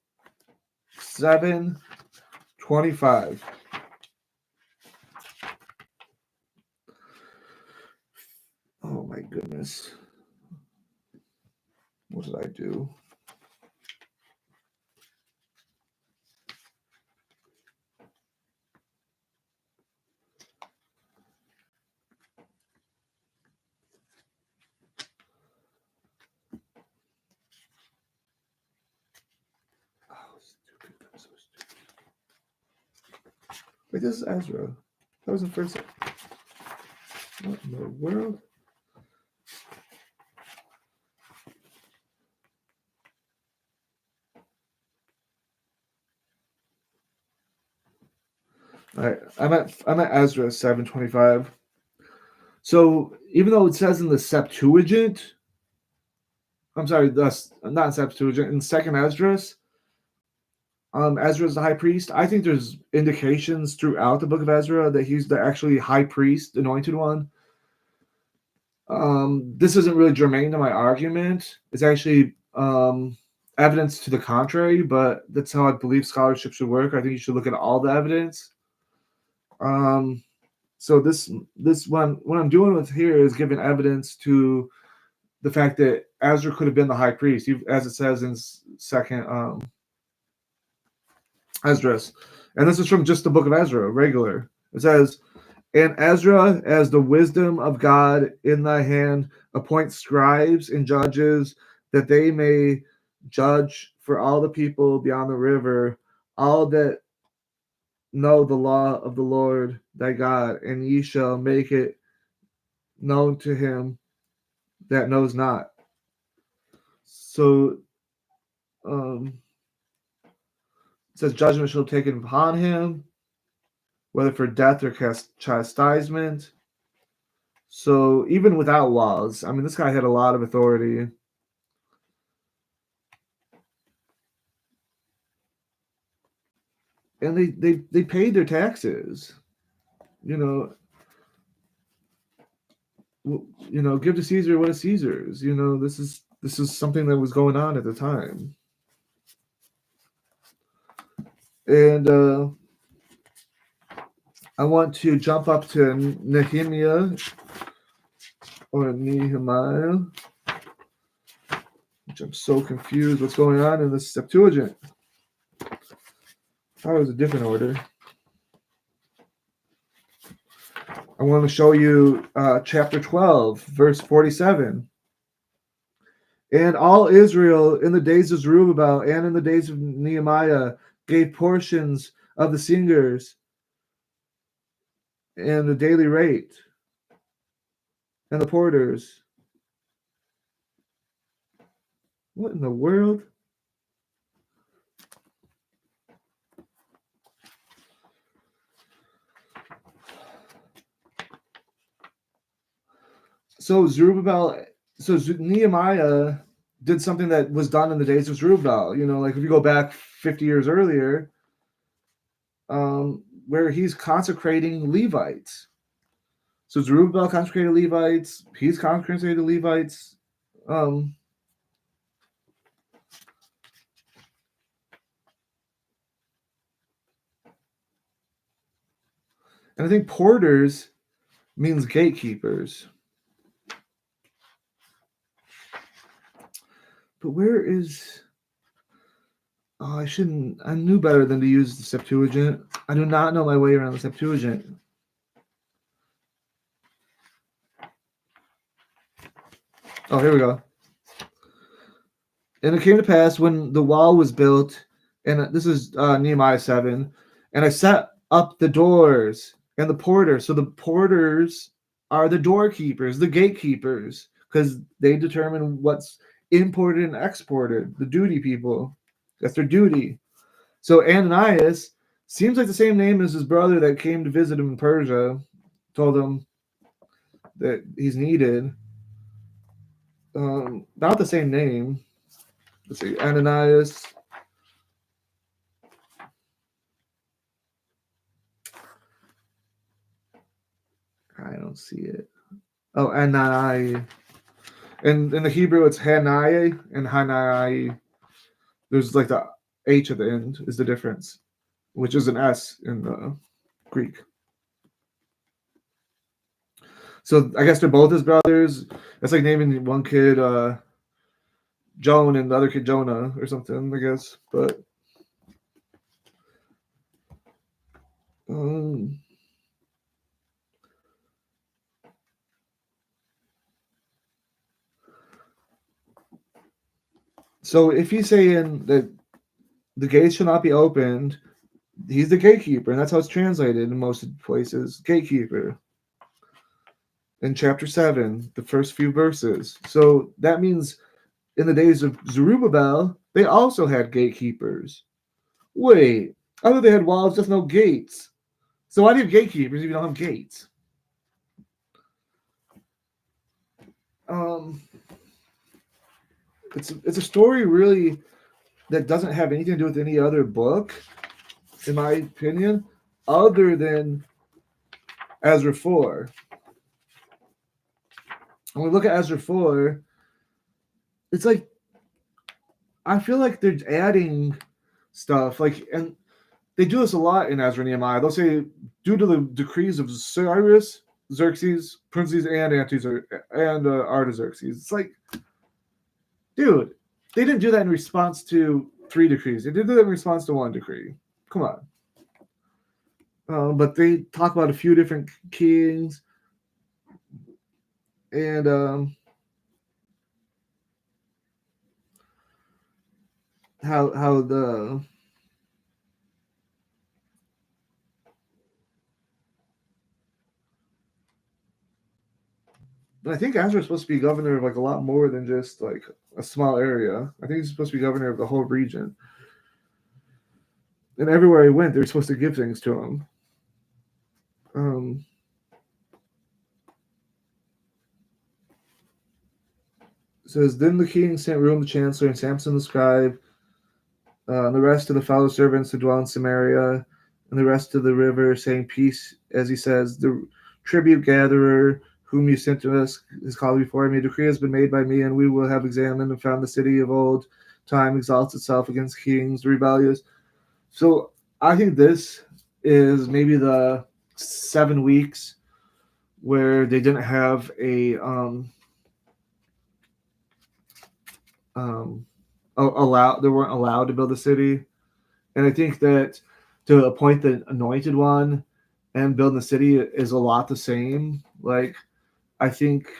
Speaker 1: 7:25. Oh my goodness. What did I do? Wait, this is Ezra. That was the first. What in the world? All right, I'm at Ezra 7:25. So even though it says in the Septuagint, I'm sorry, not Septuagint, in Second Esdras, Ezra's the high priest. I think there's indications throughout the book of Ezra that he's the actually high priest, anointed one. This isn't really germane to my argument. It's actually evidence to the contrary, but that's how I believe scholarship should work. I think you should look at all the evidence. So this what I'm doing with here is giving evidence to the fact that Ezra could have been the high priest, as it says in Second Esdras. And this is from just the book of Ezra, regular. It says, "And Ezra, as the wisdom of God in thy hand, appoint scribes and judges, that they may judge for all the people beyond the river, all that know the law of the Lord thy God, and ye shall make it known to him that knows not." So it says judgment shall be taken upon him, whether for death or chastisement. So even without laws, I mean, this guy had a lot of authority. And they paid their taxes. You know, give to Caesar what is Caesar's. You know, this is something that was going on at the time. And I want to jump up to Nehemiah, which I'm so confused what's going on in the Septuagint. I thought it was a different order. I want to show you chapter 12, verse 47. "And all Israel in the days of Zerubbabel and in the days of Nehemiah gave portions of the singers and the daily rate and the porters." What in the world? So Nehemiah did something that was done in the days of Zerubbabel. You know, like if you go back 50 years earlier, where he's consecrating Levites. So Zerubbabel consecrated Levites. He's consecrated Levites. And I think porters means gatekeepers. But where is... Oh, I knew better than to use the Septuagint. I do not know my way around the Septuagint. Oh, here we go. And it came to pass when the wall was built, and this is Nehemiah 7, and I set up the doors and the porters. So the porters are the doorkeepers, the gatekeepers, because they determine what's imported and exported, the duty people. That's their duty. So Ananias seems like the same name as his brother that came to visit him in Persia, told him that he's needed. Not the same name. Let's see, Ananias. I don't see it. Oh, Anai. In the Hebrew, it's Hanai and Hanai. There's like the H at the end is the difference, which is an S in the Greek. So I guess they're both his brothers. It's like naming one kid Joan and the other kid Jonah or something, I guess. But so if he's saying that the gates shall not be opened, he's the gatekeeper, and that's how it's translated in most places. Gatekeeper. In chapter 7, the first few verses. So that means in the days of Zerubbabel, they also had gatekeepers. Wait, I thought they had walls, just no gates. So why do you have gatekeepers if you don't have gates? It's a story really that doesn't have anything to do with any other book, in my opinion, other than Ezra 4. When we look at Ezra 4, it's like I feel like they're adding stuff, like, and they do this a lot in Ezra and Nehemiah. They'll say, due to the decrees of Cyrus, Xerxes, Princes, and Artaxerxes. It's like, dude, they didn't do that in response to 3 decrees. They did that in response to 1 decree. Come on. But they talk about a few different kings, and how the But I think Ezra's supposed to be governor of like a lot more than just like a small area. I think he's supposed to be governor of the whole region. And everywhere he went, they were supposed to give things to him. It says, then the king sent Reuel the chancellor and Samson the scribe, and the rest of the fellow servants to dwell in Samaria, and the rest of the river, saying peace, as he says, the tribute gatherer whom you sent to us is called before me. A decree has been made by me, and we will have examined and found the city of old time exalts itself against kings, rebellious. So I think this is maybe the 7 weeks where they didn't have they weren't allowed to build a city. And I think that to appoint the anointed one and build the city is a lot the same. Like, I think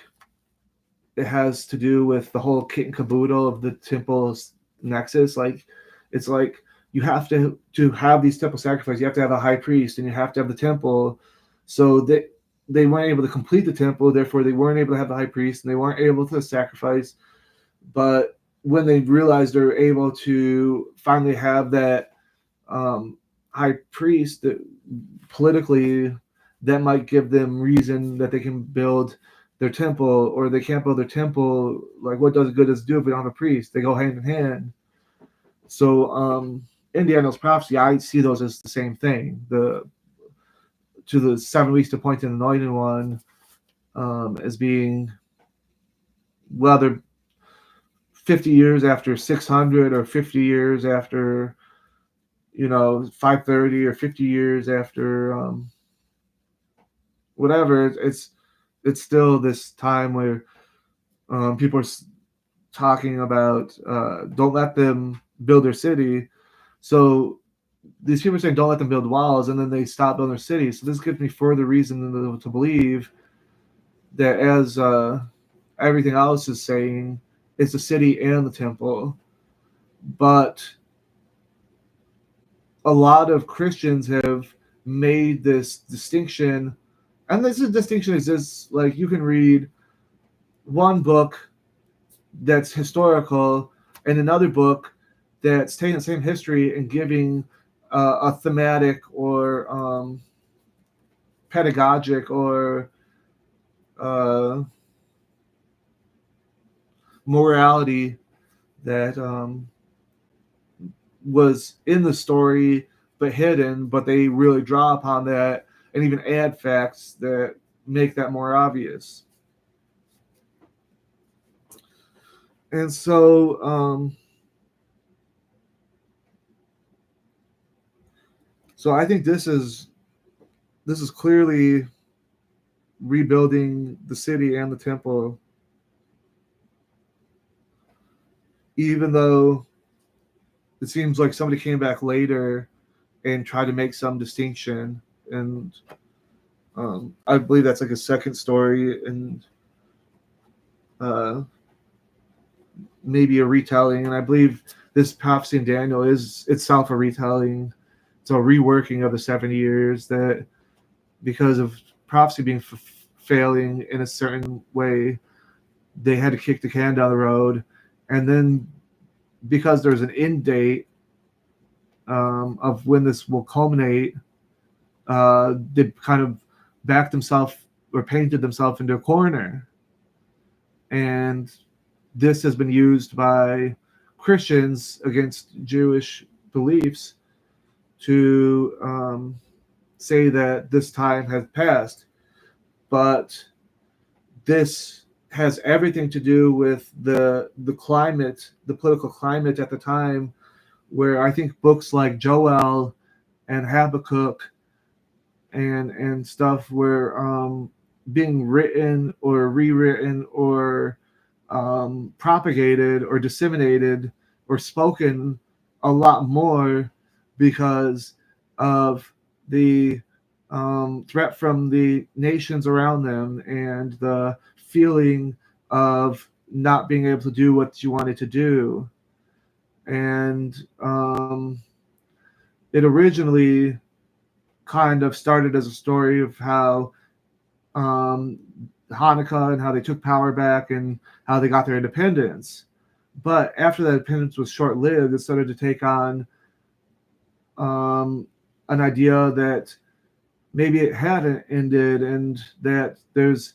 Speaker 1: it has to do with the whole kit and caboodle of the temple's nexus. Like, it's like you have to have these temple sacrifices. You have to have a high priest, and you have to have the temple. So they weren't able to complete the temple, therefore they weren't able to have the high priest, and they weren't able to sacrifice. But when they realized they were able to finally have that high priest, that politically that might give them reason that they can build their temple, or they can't build their temple. Like, what does good does do if we don't have a priest? They go hand in hand. So in Daniel's prophecy, I see those as the same thing. The 7 weeks to appoint an anointed one as being, whether 50 years after 600 or 50 years after 530 or 50 years after whatever. It's still this time where people are talking about don't let them build their city. So these people are saying don't let them build walls, and then they stop building their city. So this gives me further reason to believe that as everything else is saying, it's the city and the temple. But a lot of Christians have made this distinction, and this distinction exists. Like you can read one book that's historical and another book that's taking the same history and giving a thematic or pedagogic or uh, morality that was in the story but hidden, but they really draw upon that and even add facts that make that more obvious. And so I think this is clearly rebuilding the city and the temple, even though it seems like somebody came back later and tried to make some distinction. And I believe that's like a second story and uh, maybe a retelling. And I believe this prophecy in Daniel is itself a retelling. It's a reworking of the 7 years that because of prophecy being failing in a certain way, they had to kick the can down the road. And then because there's an end date of when this will culminate, they kind of backed themselves or painted themselves into a corner. And this has been used by Christians against Jewish beliefs to say that this time has passed. But this has everything to do with the climate, the political climate at the time, where I think books like Joel and Habakkuk and stuff were being written or rewritten or propagated or disseminated or spoken a lot more because of the threat from the nations around them and the feeling of not being able to do what you wanted to do. And it originally kind of started as a story of how Hanukkah and how they took power back and how they got their independence. But after that independence was short-lived, it started to take on an idea that maybe it hadn't ended and that there's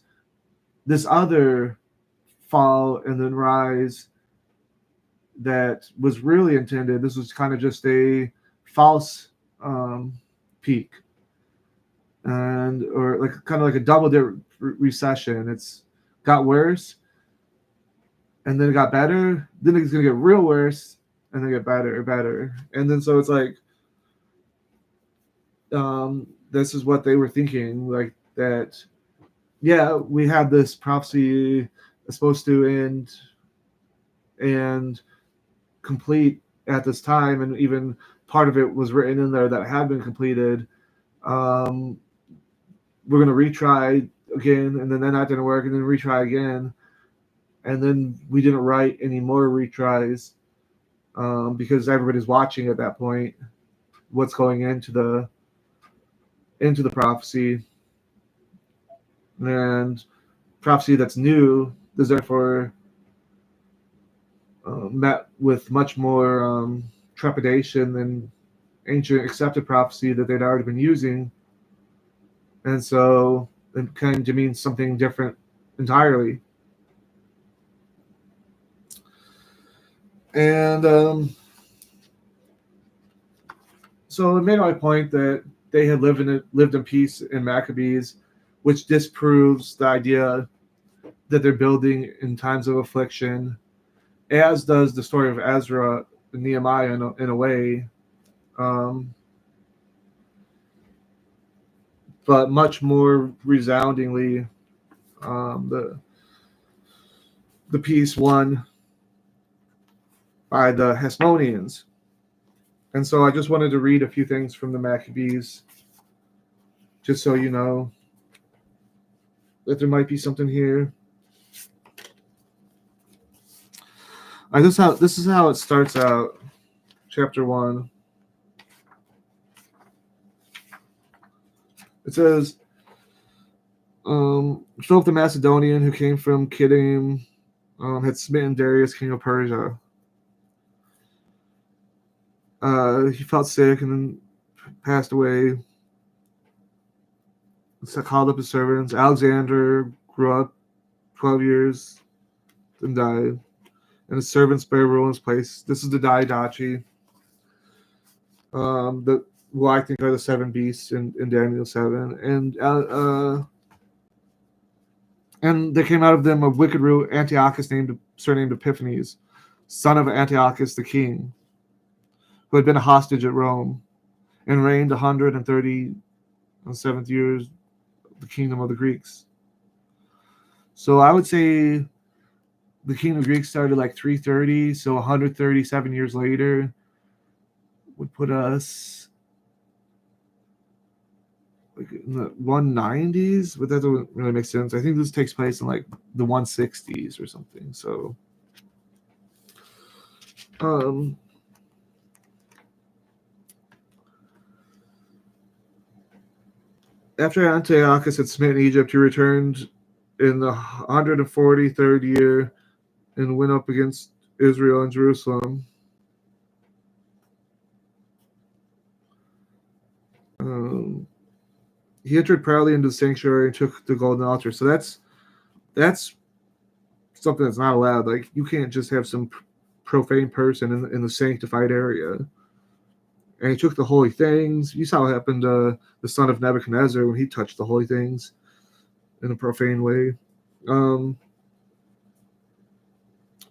Speaker 1: this other fall and then rise that was really intended. This was kind of just a false peak and or like kind of like a double dip recession. It's got worse and then it got better, then it's gonna get real worse and then get better and better. And then so it's like this is what they were thinking, like that, yeah, we had this prophecy supposed to end and complete at this time, and even part of it was written in there that had been completed. We're going to retry again, and then that didn't work, and then retry again. And then we didn't write any more retries because everybody's watching at that point what's going into the prophecy. And prophecy that's new is therefore met with much more trepidation than ancient accepted prophecy that they'd already been using. And so it kind of means something different entirely. And so it made my point that they had lived in peace in Maccabees, which disproves the idea that they're building in times of affliction, as does the story of Ezra and Nehemiah in a way. but much more resoundingly, the peace won by the Hasmoneans. And so I just wanted to read a few things from the Maccabees, just so you know that there might be something here. This is how it starts out, chapter 1. It says, Philip the Macedonian, who came from Kittim, had smitten Darius, king of Persia. He felt sick and then passed away. So called up his servants. Alexander grew up 12 years and died. And his servants bear rule in his place. This is the Diadachi. Who I think are the 7 beasts in Daniel 7. And there came out of them a wicked root, Antiochus, surnamed Epiphanes, son of Antiochus the king, who had been a hostage at Rome, and reigned 137th years of the kingdom of the Greeks. So I would say the kingdom of Greeks started like 330, so 137 years later would put us like in the 190s, but that doesn't really make sense. I think this takes place in like the 160s or something. So after Antiochus had smitten Egypt, he returned in the 143rd year and went up against Israel and Jerusalem. He entered proudly into the sanctuary and took the golden altar. So that's something that's not allowed. Like, you can't just have some profane person in the sanctified area. And he took the holy things. You saw what happened to the son of Nebuchadnezzar when he touched the holy things in a profane way.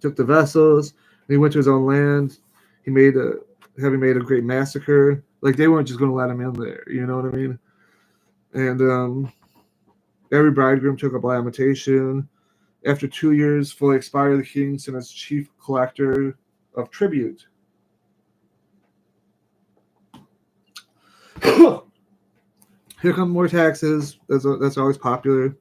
Speaker 1: Took the vessels. And he went to his own land. Having made a great massacre. Like, they weren't just going to let him in there. You know what I mean? And every bridegroom took up lamentation. After 2 years fully expired, the king sent his chief collector of tribute. Here come more taxes. That's always popular.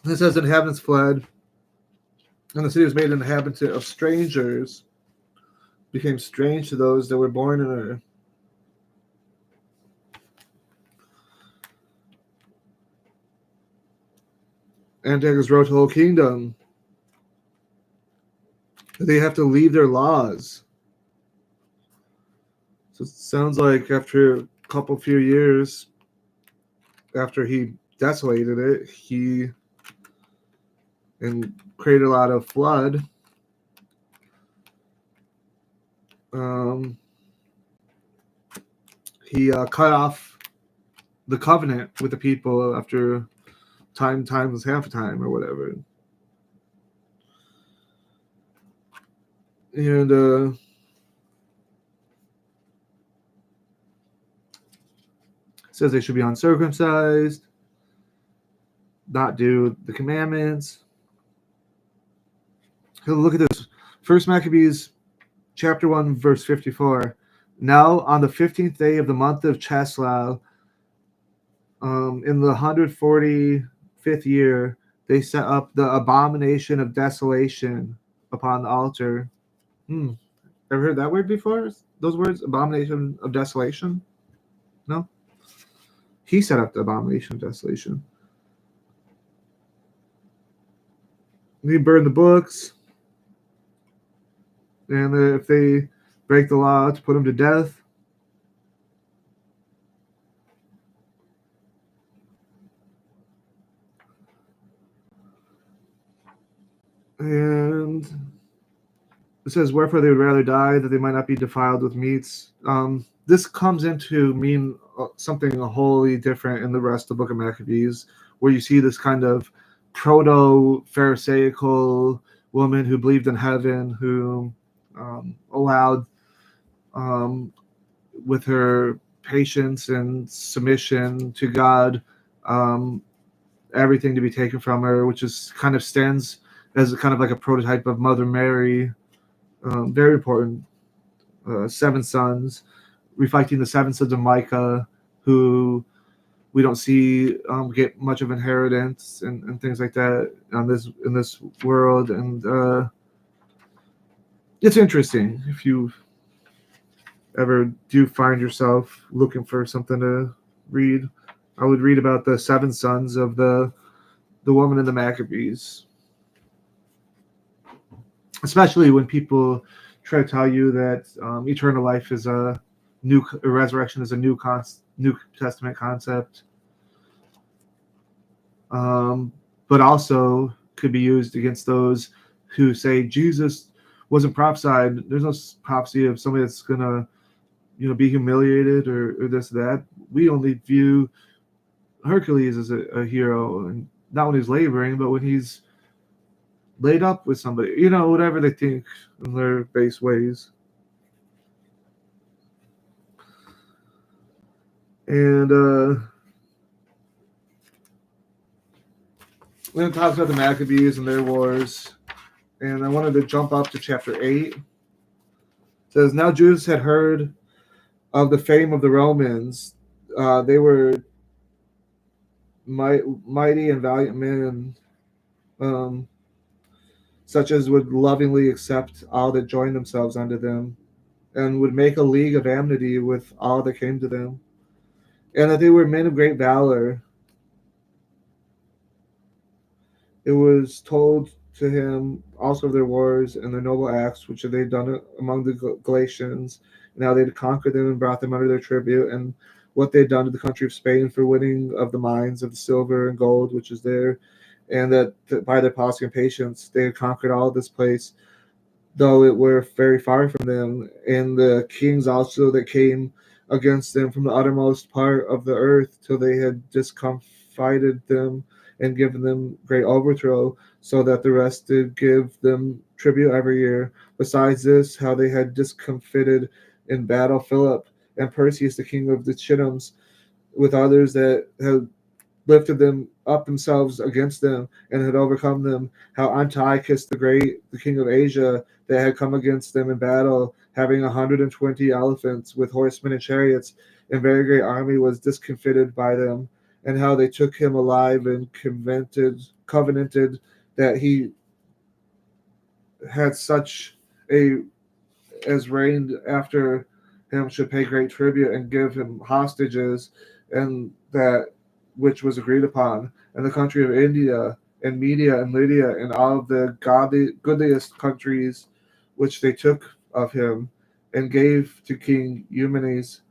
Speaker 1: This says inhabitants fled, and the city was made an inhabitant of strangers, became strange to those that were born in her. Antiochus wrote to the whole kingdom that they have to leave their laws. So it sounds like after a few years, after he desolated it, he created a lot of flood. He cut off the covenant with the people after time was half a time or whatever. And says they should be uncircumcised, not do the commandments. Look at this. First Maccabees, chapter 1, verse 54. Now, on the 15th day of the month of Chesleu, in the 145th year, they set up the abomination of desolation upon the altar. Ever heard that word before? Those words, abomination of desolation? No? He set up the abomination of desolation. He burned the books. And if they break the law, to put them to death. And it says, wherefore they would rather die, that they might not be defiled with meats. This comes into mean something wholly different in the rest of the book of Maccabees, where you see this kind of proto-Pharisaical woman who believed in heaven, who allowed, um, with her patience and submission to God, um, everything to be taken from her, which is kind of stands as a kind of like a prototype of Mother Mary. Very important. Seven sons, reflecting the seven sons of Micah, who we don't see get much of inheritance and things like that on this in this world. And it's interesting if you ever do find yourself looking for something to read. I would read about the seven sons of the woman in the Maccabees, especially when people try to tell you that eternal life is a resurrection is a New Testament concept, but also could be used against those who say Jesus wasn't prophesied. There's no prophecy of somebody that's gonna, be humiliated or this that. We only view Hercules as a hero, and not when he's laboring, but when he's laid up with somebody. Whatever they think in their base ways. And then it talks about the Maccabees and their wars. And I wanted to jump up to chapter 8. It says, now Jews had heard of the fame of the Romans. They were mighty and valiant men, such as would lovingly accept all that joined themselves unto them, and would make a league of amity with all that came to them, and that they were men of great valor. It was told to him also of their wars and their noble acts which they had done among the Galatians, and how they had conquered them and brought them under their tribute, and what they had done to the country of Spain for winning of the mines of the silver and gold which is there, and that by their policy and patience they had conquered all this place, though it were very far from them, and the kings also that came against them from the uttermost part of the earth, till they had discomfited them and given them great overthrow, so that the rest did give them tribute every year. Besides this, how they had discomfited in battle Philip and Perseus the king of the Chittims, with others that had lifted them up themselves against them and had overcome them, how Antiochus the Great, the king of Asia, that had come against them in battle, having 120 elephants with horsemen and chariots, and very great army, was discomfited by them, and how they took him alive and covenanted that he had such a as reigned after him should pay great tribute and give him hostages, and that which was agreed upon. And the country of India and Media and Lydia and all of the goodliest countries which they took of him and gave to King Eumenes.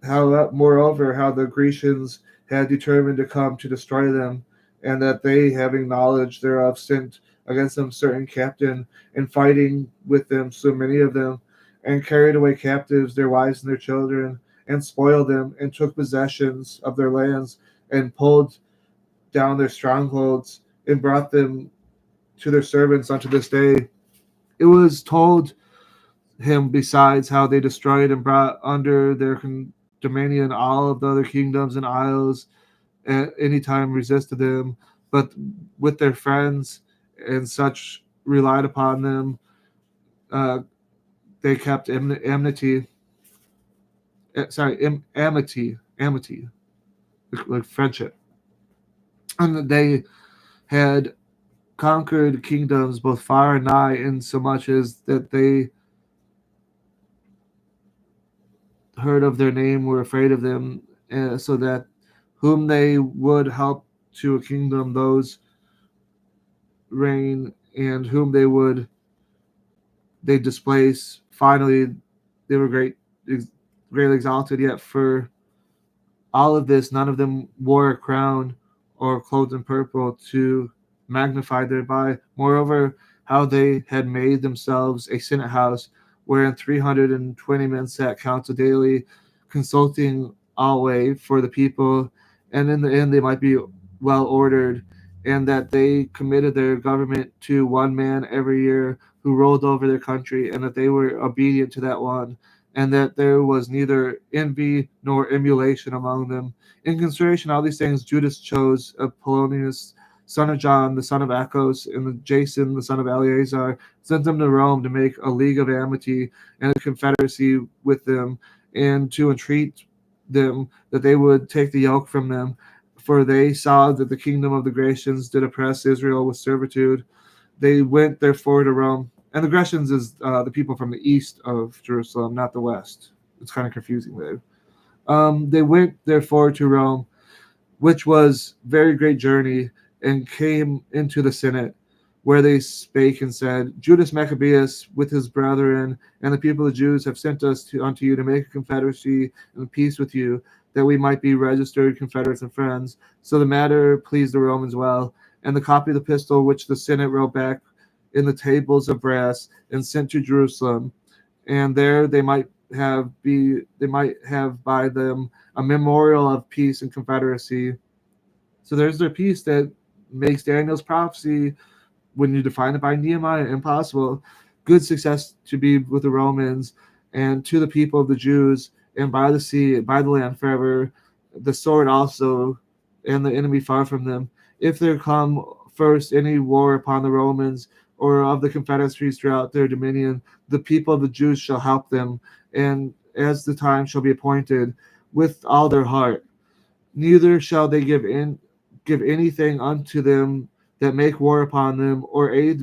Speaker 1: How moreover how the Grecians had determined to come to destroy them, and that they, having knowledge thereof, sent against them certain captain, and fighting with them so many of them, and carried away captives their wives and their children, and spoiled them, and took possessions of their lands, and pulled down their strongholds, and brought them to their servants unto this day. It was told him besides how they destroyed and brought under their dominion all of the other kingdoms and isles at any time resisted them, but with their friends and such relied upon them, they kept amity, like friendship, and they had conquered kingdoms both far and nigh, in so much as that they heard of their name were afraid of them, so that whom they would help to a kingdom, those reign, and whom they displace. Finally, they were greatly exalted. Yet for all of this, none of them wore a crown or clothed in purple to magnify thereby. Moreover, how they had made themselves a senate house, wherein 320 men sat council daily, consulting always for the people, and in the end they might be well ordered, and that they committed their government to one man every year who ruled over their country, and that they were obedient to that one, and that there was neither envy nor emulation among them. In consideration of all these things, Judas chose Apollonius, son of John, the son of Achos, and Jason, the son of Eleazar, sent them to Rome to make a league of amity and a confederacy with them, and to entreat them that they would take the yoke from them, for they saw that the kingdom of the Grecians did oppress Israel with servitude. They went therefore to Rome, and the Grecians is the people from the east of Jerusalem, not the west. It's kind of confusing there. They went therefore to Rome, which was very great journey, and came into the Senate, where they spake and said, Judas Maccabeus with his brethren and the people of the Jews have sent us unto you to make a confederacy and peace with you, that we might be registered confederates and friends. So the matter pleased the Romans well, and the copy of the epistle which the Senate wrote back in the tables of brass and sent to Jerusalem, and there they might have by them a memorial of peace and confederacy. So there's their peace that makes Daniel's prophecy, when you define it by Nehemiah, impossible. Good success to be with the Romans and to the people of the Jews, and by the sea, by the land forever, the sword also, and the enemy far from them. If there come first any war upon the Romans or of the confederacies throughout their dominion, the people of the Jews shall help them, and as the time shall be appointed, with all their heart. Neither shall they give anything unto them that make war upon them, or aid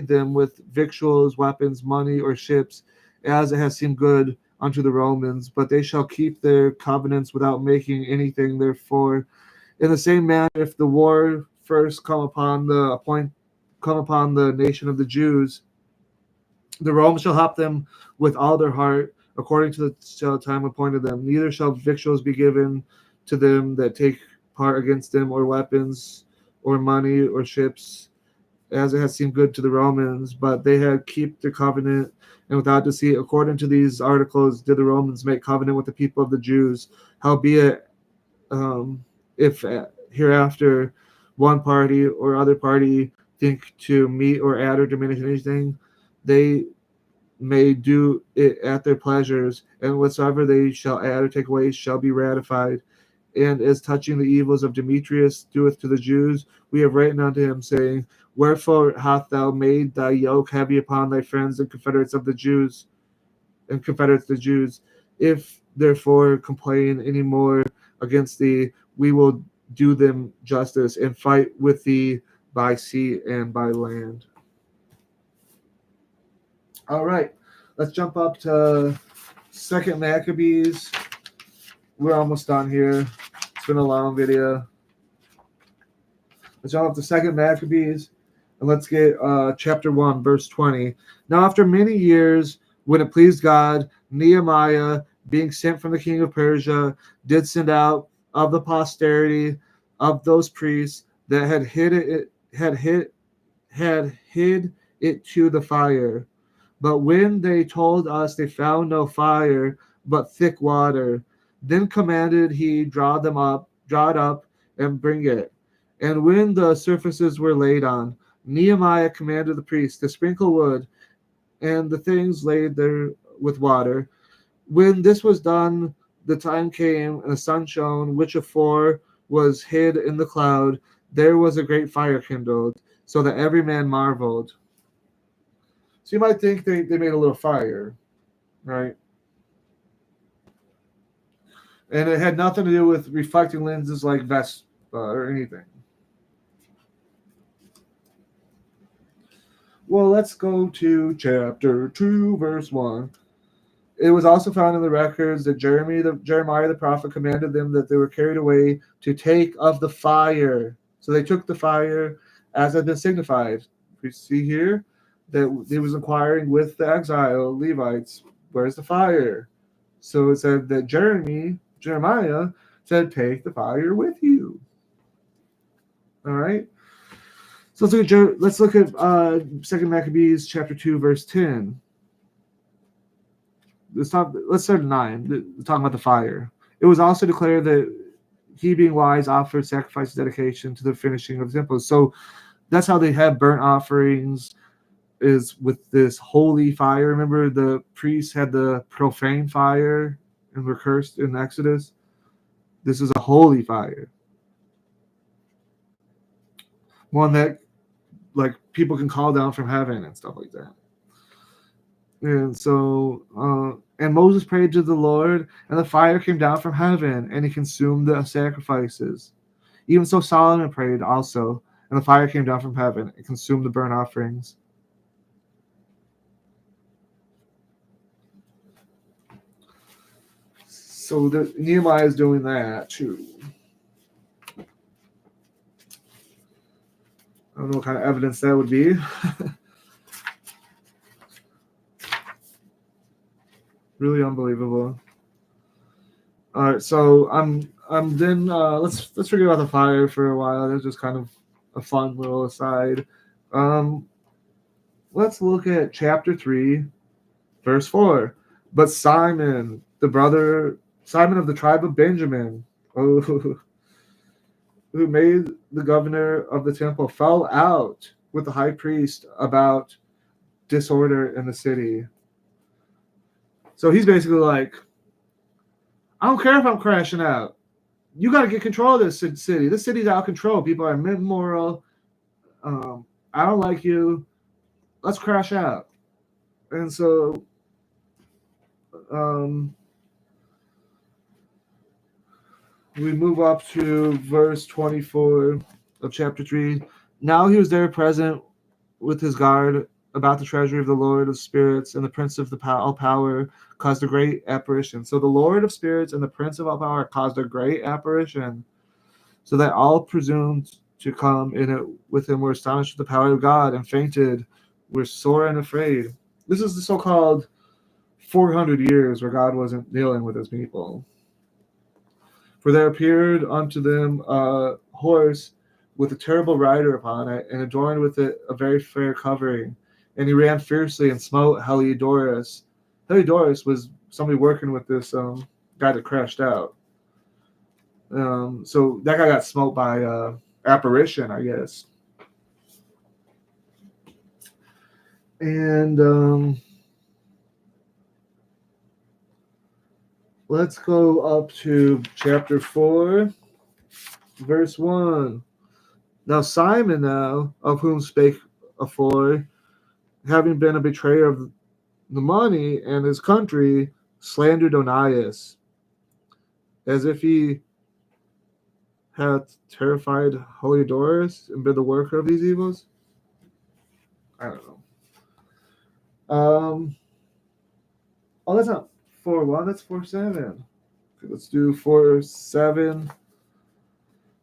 Speaker 1: them with victuals, weapons, money, or ships, as it has seemed good unto the Romans, but they shall keep their covenants without making anything therefore. In the same manner, if the war first come upon the nation of the Jews, the Romans shall help them with all their heart, according to the time appointed them. Neither shall victuals be given to them that take part against them, or weapons, or money, or ships, as it had seemed good to the Romans, but they had keep their covenant, and without deceit, according to these articles, did the Romans make covenant with the people of the Jews. Howbeit, if hereafter one party or other party think to meet or add or diminish anything, they may do it at their pleasures, and whatsoever they shall add or take away shall be ratified. And as touching the evils of Demetrius doeth to the Jews, we have written unto him, saying, Wherefore hast thou made thy yoke heavy upon thy friends and confederates of the Jews, and confederates the Jews? If therefore complain any more against thee, we will do them justice, and fight with thee by sea and by land. All right, let's jump up to 2 Maccabees. We're almost done here. It's been a long video. Let's jump up to 2 Maccabees, and let's get chapter 1, verse 20. Now after many years, when it pleased God, Nehemiah, being sent from the king of Persia, did send out of the posterity of those priests that had hid it to the fire. But when they told us, they found no fire, but thick water. Then commanded he draw it up, and bring it. And when the surfaces were laid on, Nehemiah commanded the priests to sprinkle wood, and the things laid there with water. When this was done, the time came, and the sun shone, which afore was hid in the cloud. There was a great fire kindled, so that every man marveled. So you might think they made a little fire, right? And it had nothing to do with reflecting lenses like Vespa or anything. Well, let's go to chapter 2, verse 1. It was also found in the records that Jeremiah the prophet commanded them that they were carried away to take of the fire. So they took the fire as had been signified. We see here that he was inquiring with the exile Levites, where's the fire? So it said that Jeremiah said, take the fire with you. All right. So let's look at 2 Maccabees chapter 2, verse 10. Let's start at 9. Talking about the fire. It was also declared that he being wise offered sacrifice dedication to the finishing of the temple. So that's how they have burnt offerings, is with this holy fire. Remember, the priests had the profane fire and were cursed in Exodus. This is a holy fire, one that like people can call down from heaven and stuff like that. And so, and Moses prayed to the Lord, and the fire came down from heaven, and he consumed the sacrifices. Even so, Solomon prayed also, and the fire came down from heaven and consumed the burnt offerings. So Nehemiah is doing that too. I don't know what kind of evidence that would be. Really unbelievable. All right, so I'm then let's forget about the fire for a while. That's just kind of a fun little aside. Let's look at chapter 3, verse 4. But Simon, Simon of the tribe of Benjamin, who made the governor of the temple, fell out with the high priest about disorder in the city. So he's basically like, I don't care if I'm crashing out. You got to get control of this city. This city's out of control. People are immoral. I don't like you. Let's crash out. And so we move up to verse 24 of chapter 3. Now he was there present with his guard about the treasury of the Lord of spirits, and the prince of all power caused a great apparition. So the Lord of spirits and the prince of all power caused a great apparition, so that all presumed to come in it with him were astonished at the power of God and fainted, were sore and afraid. This is the so-called 400 years where God wasn't dealing with his people. For there appeared unto them a horse with a terrible rider upon it, and adorned with it a very fair covering. And he ran fiercely and smote Heliodorus. Heliodorus was somebody working with this guy that crashed out. So that guy got smote by apparition, I guess. And let's go up to chapter 4, verse 1. Now Simon, of whom spake afore, having been a betrayer of the money and his country, slandered Onias, as if he had terrified Heliodorus and been the worker of these evils. I don't know. Oh, that's not 4:1. That's 4:7. Okay, let's do 4:7.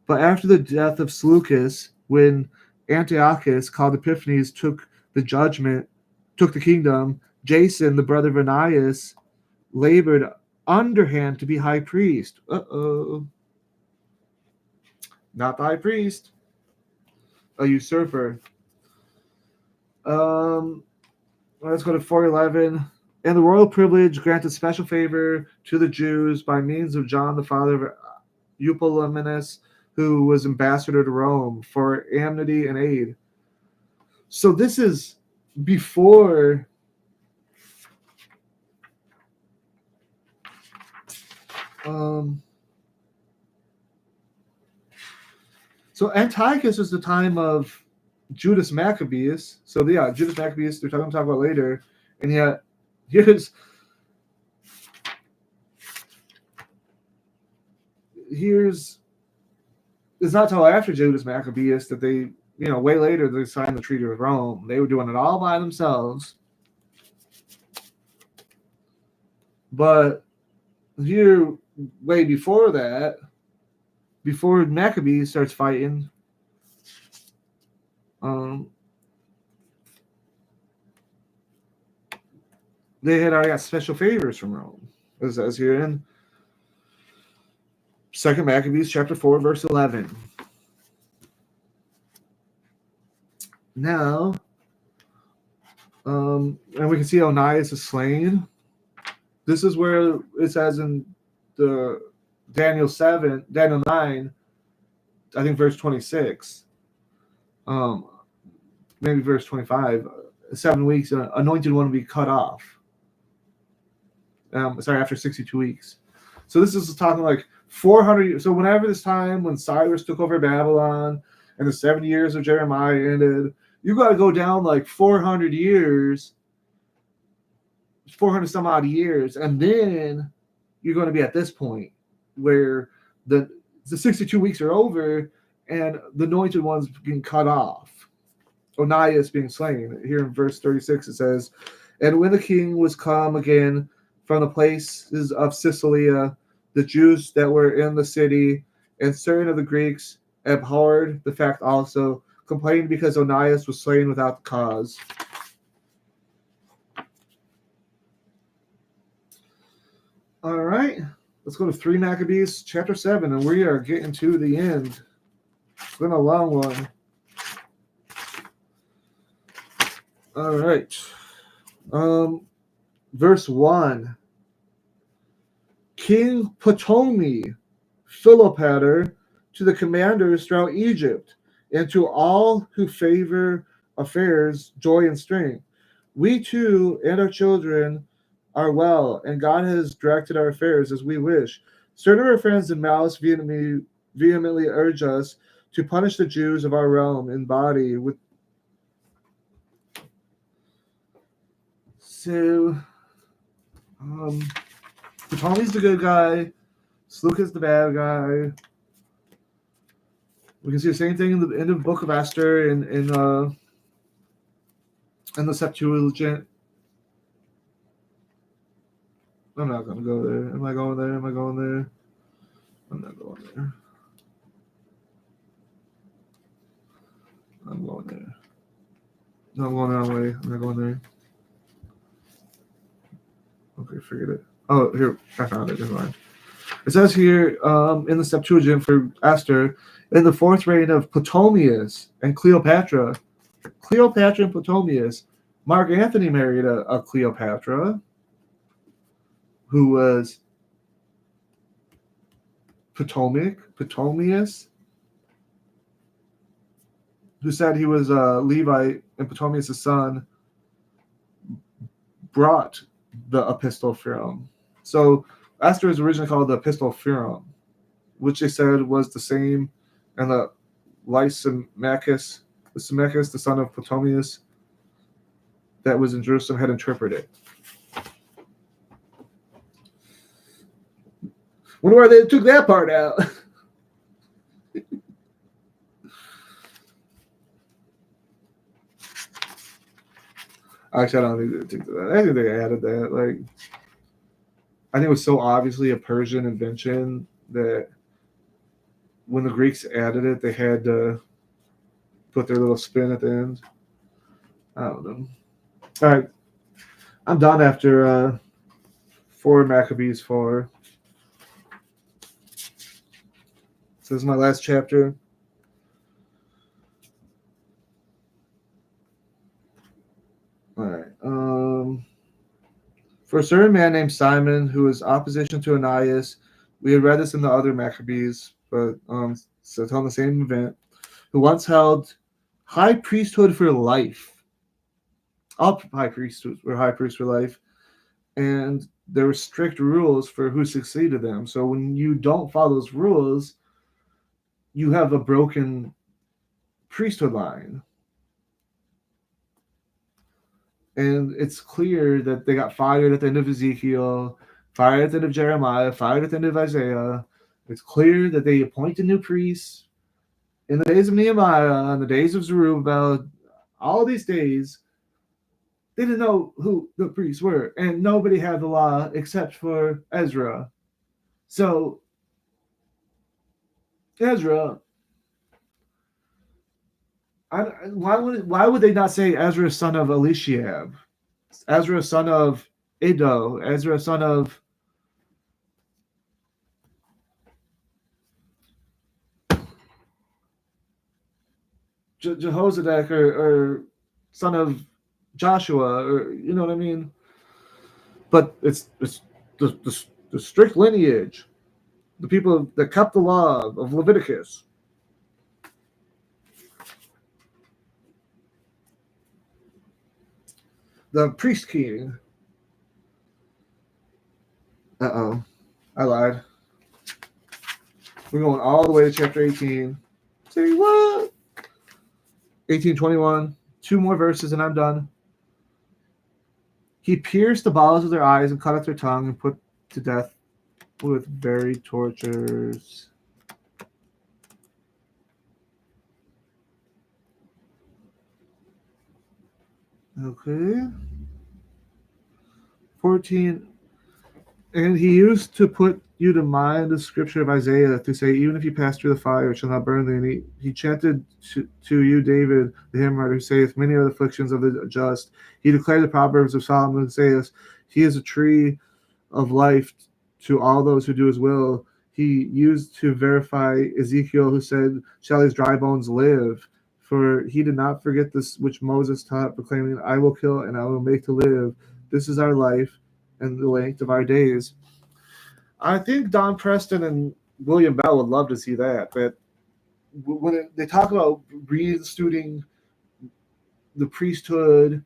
Speaker 1: But after the death of Seleucus, when Antiochus called Epiphanes took the kingdom, Jason, the brother of Onias, labored underhand to be high priest. Not the high priest, a usurper. Let's go to 4:11. And the royal privilege granted special favor to the Jews by means of John, the father of Eupoleminus, who was ambassador to Rome for amity and aid. So this is before so Antiochus was the time of Judas Maccabeus. So yeah, Judas Maccabeus, they're talking about later. And yet here's it's not till after Judas Maccabeus that they, way later they signed the Treaty of Rome. They were doing it all by themselves. But here, way before that, before Maccabees starts fighting, they had already got special favors from Rome. As it says here in 2 Maccabees chapter 4, verse 11. Now, and we can see Onias is slain. This is where it says in the Daniel 9, I think verse 26, maybe verse 25, 7 weeks, anointed one will be cut off. After 62 weeks. So this is talking like 400. So whenever this time when Cyrus took over Babylon and the 70 years of Jeremiah ended, you got to go down like 400 years, 400 some odd years, and then you're going to be at this point where the 62 weeks are over and the anointed one's being cut off. Onias being slain. Here in verse 36 it says, "And when the king was come again from the places of Cilicia, the Jews that were in the city and certain of the Greeks abhorred the fact also, complained because Onias was slain without cause." All right, let's go to 3 Maccabees chapter 7, and we are getting to the end. It's been a long one. All right. Verse 1. King Ptolemy, Philopater, to the commanders throughout Egypt, and to all who favor affairs, joy and strength. We too and our children are well, and God has directed our affairs as we wish. Certain of our friends in malice vehemently urge us to punish the Jews of our realm in body with. So, Ptolemy's the good guy. Seleucus the bad guy. We can see the same thing in the book of Esther in the Septuagint. I'm not going to go there. Am I going there? Am I going there? I'm not going there. I'm going there. No, I'm going the wrong way. I'm not going there. Okay, forget it. Oh, here, I found it. Never mind. It says here in the Septuagint for Esther, in the 4th reign of Ptolemaeus and Cleopatra, Cleopatra and Ptolemaeus, Mark Antony married a Cleopatra who was Ptolemaeus, who said he was a Levite, and Ptolemaeus' son brought the Epistle Fyrum. So Esther is originally called the Epistle Fyrum, which they said was the same, and the Lysimachus, the son of Ptolemaeus, that was in Jerusalem, had interpreted it. Wonder why they took that part out. Actually, I don't think they took that. I think they added that. Like, I think it was so obviously a Persian invention that when the Greeks added it, they had to put their little spin at the end. I don't know. All right. I'm done after 4 Maccabees 4. So this is my last chapter. All right. For a certain man named Simon, who is opposition to Onias, we had read this in the other Maccabees, but so it's on the same event, who once held high priesthood for life. All high priests were high priests for life, and there were strict rules for who succeeded them. So when you don't follow those rules, you have a broken priesthood line. And it's clear that they got fired at the end of Ezekiel, fired at the end of Jeremiah, fired at the end of Isaiah. It's clear that they appointed new priests in the days of Nehemiah, in the days of Zerubbabel, all these days. They didn't know who the priests were, and nobody had the law except for Ezra. So, Ezra, why would they not say Ezra, son of Eliashib, Ezra, son of Iddo, Ezra, son of Jehozadak, or son of Joshua, or you know what I mean? But it's the strict lineage. the people that kept the law of Leviticus. The priest king. Uh-oh. I lied. We're going all the way to chapter 18. Say what? 18:21. 2 more verses and I'm done. He pierced the bowels of their eyes and cut off their tongue and put to death with varied tortures. Okay. 14. And he used to put you to mind the scripture of Isaiah to say, even if you pass through the fire, it shall not burn thee. And he chanted to you, David, the hymn writer, who saith, many are the afflictions of the just. He declared the Proverbs of Solomon, who saith, he is a tree of life to all those who do his will. He used to verify Ezekiel, who said, shall these dry bones live? For he did not forget this which Moses taught, proclaiming, I will kill and I will make to live. This is our life and the length of our days. I think Don Preston and William Bell would love to see that. But when they talk about reinstituting the priesthood,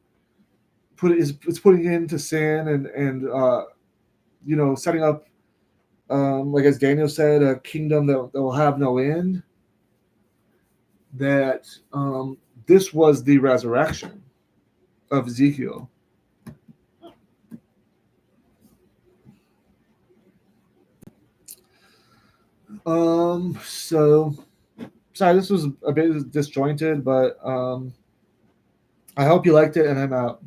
Speaker 1: it's putting into sin and setting up, like as Daniel said, a kingdom that will have no end. That this was the resurrection of Ezekiel. So sorry, this was a bit disjointed, but I hope you liked it, and I'm out.